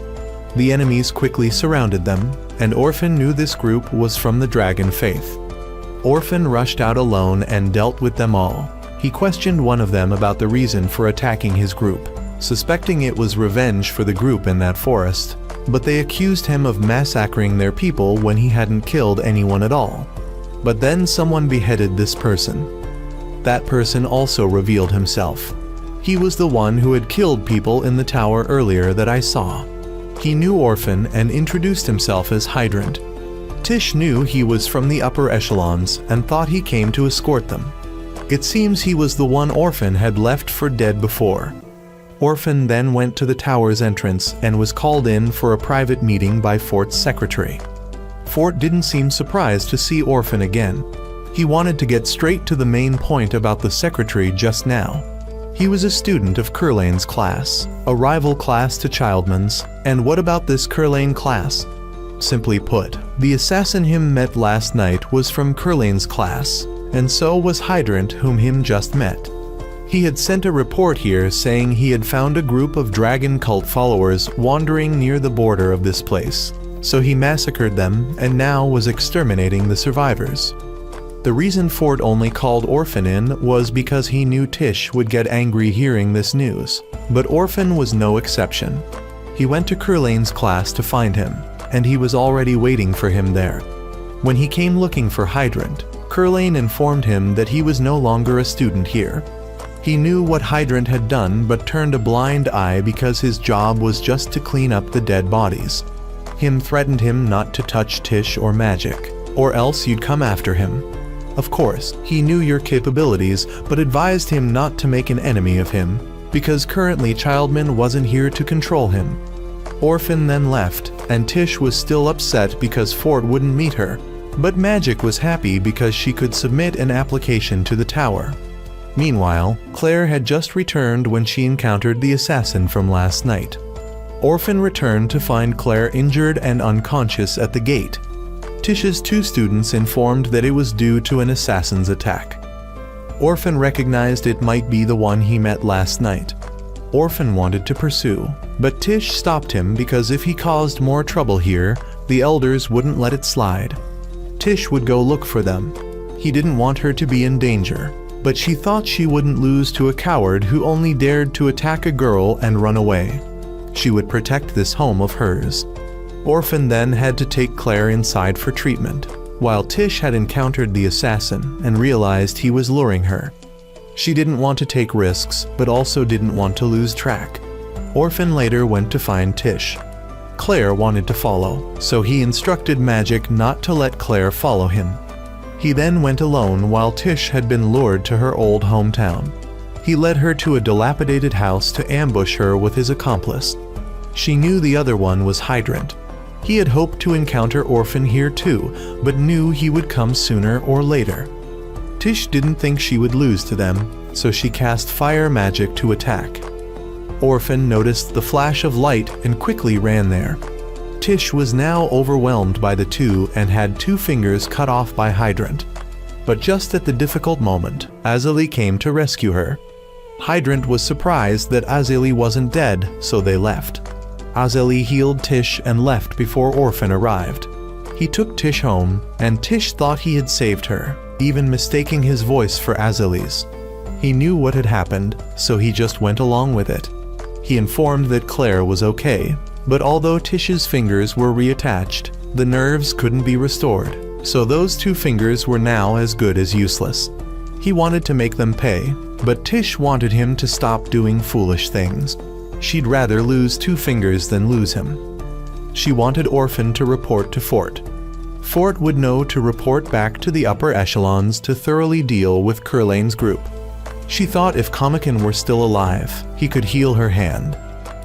The enemies quickly surrounded them, and Orphan knew this group was from the Dragon Faith. Orphan rushed out alone and dealt with them all. He questioned one of them about the reason for attacking his group, suspecting it was revenge for the group in that forest, but they accused him of massacring their people when he hadn't killed anyone at all. But then someone beheaded this person. That person also revealed himself. He was the one who had killed people in the tower earlier that I saw. He knew Orphan and introduced himself as Hydrant. Tish knew he was from the upper echelons and thought he came to escort them. It seems he was the one Orphan had left for dead before. Orphan then went to the tower's entrance and was called in for a private meeting by Fort's secretary. Fort didn't seem surprised to see Orphan again. He wanted to get straight to the main point about the secretary just now. He was a student of Curlane's class, a rival class to Childman's, and what about this Curlane class? Simply put, the assassin him met last night was from Curlane's class, and so was Hydrant whom him just met. He had sent a report here saying he had found a group of dragon cult followers wandering near the border of this place, so he massacred them and now was exterminating the survivors. The reason Fort only called Orphan in was because he knew Tish would get angry hearing this news, but Orphan was no exception. He went to Curlane's class to find him, and he was already waiting for him there. When he came looking for Hydrant, Curlane informed him that he was no longer a student here. He knew what Hydrant had done but turned a blind eye because his job was just to clean up the dead bodies. Him threatened him not to touch Tish or Magic, or else you'd come after him. Of course, he knew your capabilities, but advised him not to make an enemy of him. because currently Childman wasn't here to control him. Orphan then left, and Tish was still upset because Fort wouldn't meet her, but Magic was happy because she could submit an application to the tower. Meanwhile, Claire had just returned when she encountered the assassin from last night. Orphan returned to find Claire injured and unconscious at the gate. Tish's 2 students informed that it was due to an assassin's attack. Orphan recognized it might be the one he met last night. Orphan wanted to pursue, but Tish stopped him because if he caused more trouble here, the elders wouldn't let it slide. Tish would go look for them. He didn't want her to be in danger, but she thought she wouldn't lose to a coward who only dared to attack a girl and run away. She would protect this home of hers. Orphan then had to take Claire inside for treatment, while Tish had encountered the assassin and realized he was luring her. She didn't want to take risks, but also didn't want to lose track. Orphan later went to find Tish. Claire wanted to follow, so he instructed Magic not to let Claire follow him. He then went alone while Tish had been lured to her old hometown. He led her to a dilapidated house to ambush her with his accomplice. She knew the other one was Hydrant. He had hoped to encounter Orphan here too, but knew he would come sooner or later. Tish didn't think she would lose to them, so she cast fire magic to attack. Orphan noticed the flash of light and quickly ran there. Tish was now overwhelmed by the 2 and had 2 fingers cut off by Hydrant. But just at the difficult moment, Azali came to rescue her. Hydrant was surprised that Azali wasn't dead, so they left. Azali healed Tish and left before Orphan arrived. He took Tish home, and Tish thought he had saved her, even mistaking his voice for Azali's. He knew what had happened, so he just went along with it. He informed that Claire was okay, but although Tish's fingers were reattached, the nerves couldn't be restored, so those 2 fingers were now as good as useless. He wanted to make them pay, but Tish wanted him to stop doing foolish things. She'd rather lose 2 fingers than lose him. She wanted Orphan to report to Fort. Fort would know to report back to the upper echelons to thoroughly deal with Curlane's group. She thought if Comican were still alive, he could heal her hand.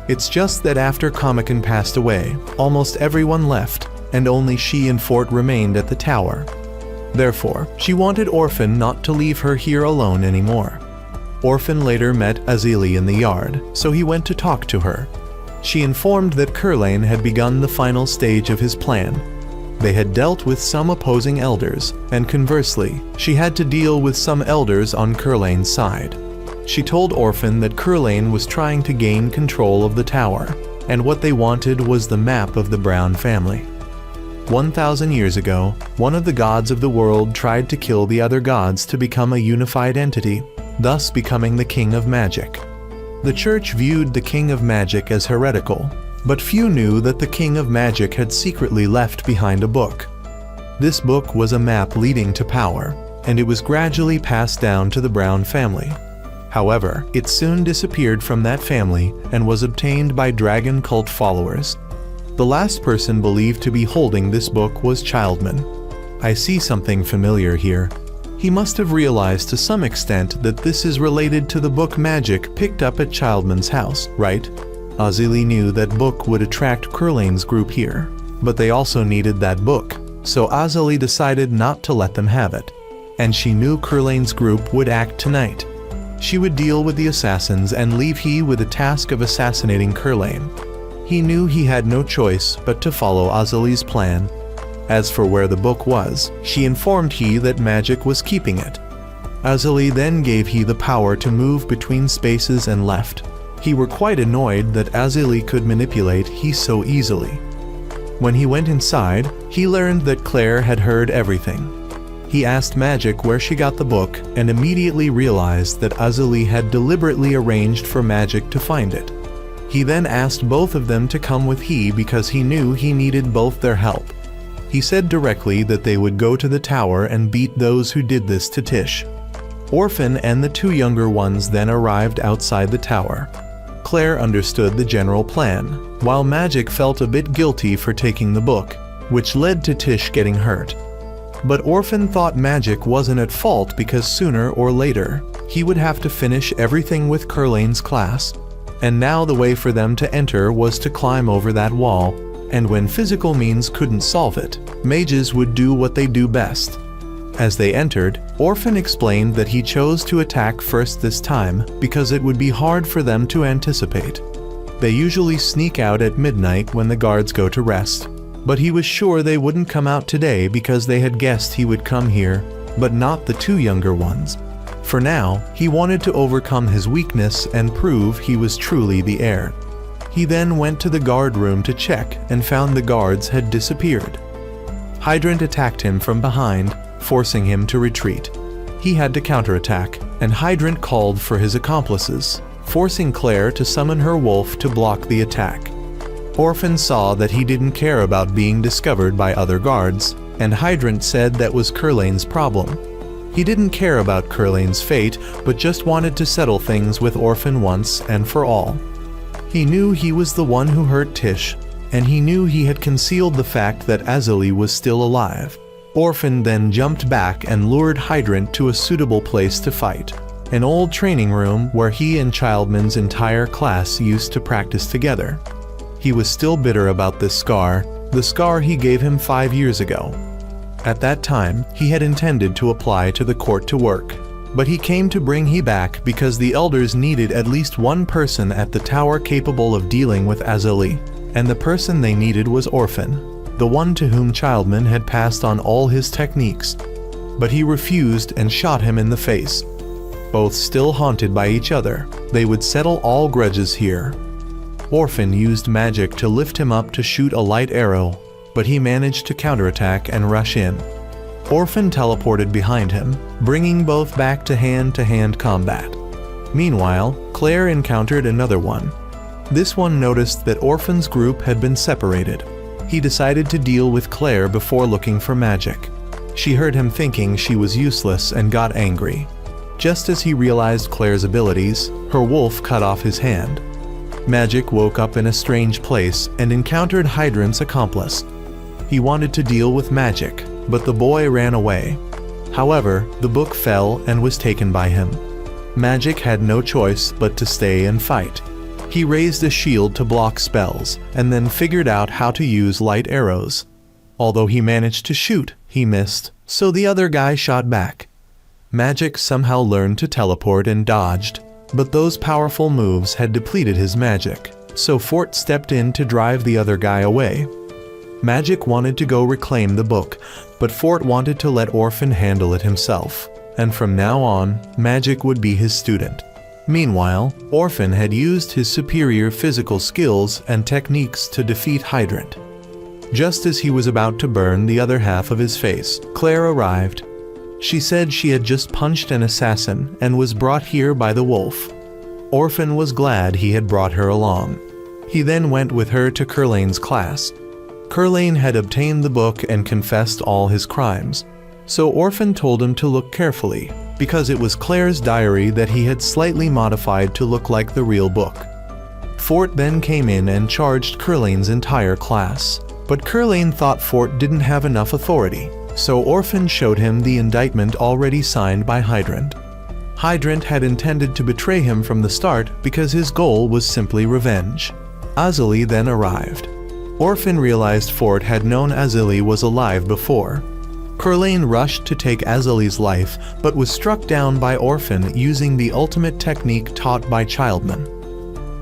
It's just that after Comican passed away, almost everyone left, and only she and Fort remained at the tower. Therefore, she wanted Orphan not to leave her here alone anymore. Orphan later met Azali in the yard, so he went to talk to her. She informed that Curlane had begun the final stage of his plan. They had dealt with some opposing elders, and conversely, she had to deal with some elders on Curlane's side. She told Orphan that Curlane was trying to gain control of the tower, and what they wanted was the map of the Brown family. 1,000 years ago, one of the gods of the world tried to kill the other gods to become a unified entity, thus becoming the King of Magic. The church viewed the King of Magic as heretical, but few knew that the King of Magic had secretly left behind a book. This book was a map leading to power, and it was gradually passed down to the Brown family. However, it soon disappeared from that family and was obtained by dragon cult followers. The last person believed to be holding this book was Childman. I see something familiar here. He must have realized to some extent that this is related to the book Magic picked up at Childman's house, right? Azali knew that book would attract Curlane's group here, but they also needed that book, so Azali decided not to let them have it. And she knew Curlane's group would act tonight. She would deal with the assassins and leave he with the task of assassinating Curlane. He knew he had no choice but to follow Azali's plan. As for where the book was, she informed he that Magic was keeping it. Azali then gave he the power to move between spaces and left. He were quite annoyed that Azali could manipulate he so easily. When he went inside, he learned that Claire had heard everything. He asked Magic where she got the book and immediately realized that Azali had deliberately arranged for Magic to find it. He then asked both of them to come with he because he knew he needed both their help. He said directly that they would go to the tower and beat those who did this to Tish. Orphan and the 2 younger ones then arrived outside the tower. Claire understood the general plan, while Magic felt a bit guilty for taking the book, which led to Tish getting hurt. But Orphan thought Magic wasn't at fault because sooner or later, he would have to finish everything with Curlane's class. And now the way for them to enter was to climb over that wall, and when physical means couldn't solve it, mages would do what they do best. As they entered, Orphan explained that he chose to attack first this time because it would be hard for them to anticipate. They usually sneak out at midnight when the guards go to rest, but he was sure they wouldn't come out today because they had guessed he would come here, but not the two younger ones. For now, he wanted to overcome his weakness and prove he was truly the heir. He then went to the guard room to check and found the guards had disappeared. Hydrant attacked him from behind, forcing him to retreat. He had to counterattack, and Hydrant called for his accomplices, forcing Claire to summon her wolf to block the attack. Orphan saw that he didn't care about being discovered by other guards, and Hydrant said that was Curlane's problem. He didn't care about Curlane's fate, but just wanted to settle things with Orphan once and for all. He knew he was the one who hurt Tish, and he knew he had concealed the fact that Azalee was still alive. Orphan then jumped back and lured Hydrant to a suitable place to fight, an old training room where he and Childman's entire class used to practice together. He was still bitter about this scar, the scar he gave him 5 years ago. At that time, he had intended to apply to the court to work, but he came to bring he back because the elders needed at least one person at the tower capable of dealing with Azalee, and the person they needed was Orphan, the one to whom Childman had passed on all his techniques. But he refused and shot him in the face. Both still haunted by each other, they would settle all grudges here. Orphan used magic to lift him up to shoot a light arrow, but he managed to counterattack and rush in. Orphan teleported behind him, bringing both back to hand combat. Meanwhile, Claire encountered another one. This one noticed that Orphan's group had been separated. He decided to deal with Claire before looking for magic. She heard him thinking she was useless and got angry. Just as he realized Claire's abilities, her wolf cut off his hand. Magic woke up in a strange place and encountered Hydrant's accomplice. He wanted to deal with magic, but the boy ran away. However, the book fell and was taken by him. Magic had no choice but to stay and fight. He raised a shield to block spells, and then figured out how to use light arrows. Although he managed to shoot, he missed, so the other guy shot back. Magic somehow learned to teleport and dodged, but those powerful moves had depleted his magic, so Fort stepped in to drive the other guy away. Magic wanted to go reclaim the book, but Fort wanted to let Orphan handle it himself, and from now on, Magic would be his student. Meanwhile, Orphan had used his superior physical skills and techniques to defeat Hydrant. Just as he was about to burn the other half of his face, Claire arrived. She said she had just punched an assassin and was brought here by the wolf. Orphan was glad he had brought her along. He then went with her to Curlane's class. Curlane had obtained the book and confessed all his crimes, so Orphan told him to look carefully, because it was Claire's diary that he had slightly modified to look like the real book. Fort then came in and charged Curlane's entire class, but Curlane thought Fort didn't have enough authority, so Orphan showed him the indictment already signed by Hydrant. Hydrant had intended to betray him from the start because his goal was simply revenge. Azalee then arrived. Orphan realized Fort had known Azalee was alive before. Curlane rushed to take Azalee's life, but was struck down by Orphan using the ultimate technique taught by Childman.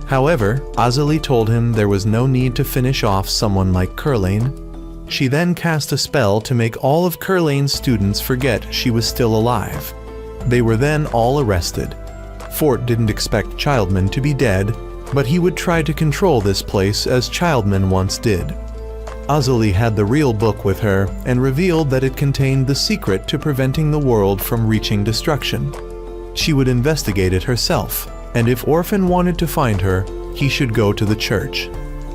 However, Azalee told him there was no need to finish off someone like Curlane. She then cast a spell to make all of Curlane's students forget she was still alive. They were then all arrested. Fort didn't expect Childman to be dead, but he would try to control this place as Childman once did. Azalee had the real book with her and revealed that it contained the secret to preventing the world from reaching destruction. She would investigate it herself, and if Orphan wanted to find her, he should go to the church.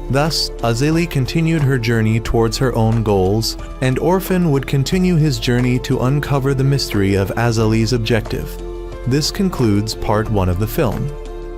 Thus, Azalee continued her journey towards her own goals, and Orphan would continue his journey to uncover the mystery of Azalee's objective. This concludes part 1 of the film.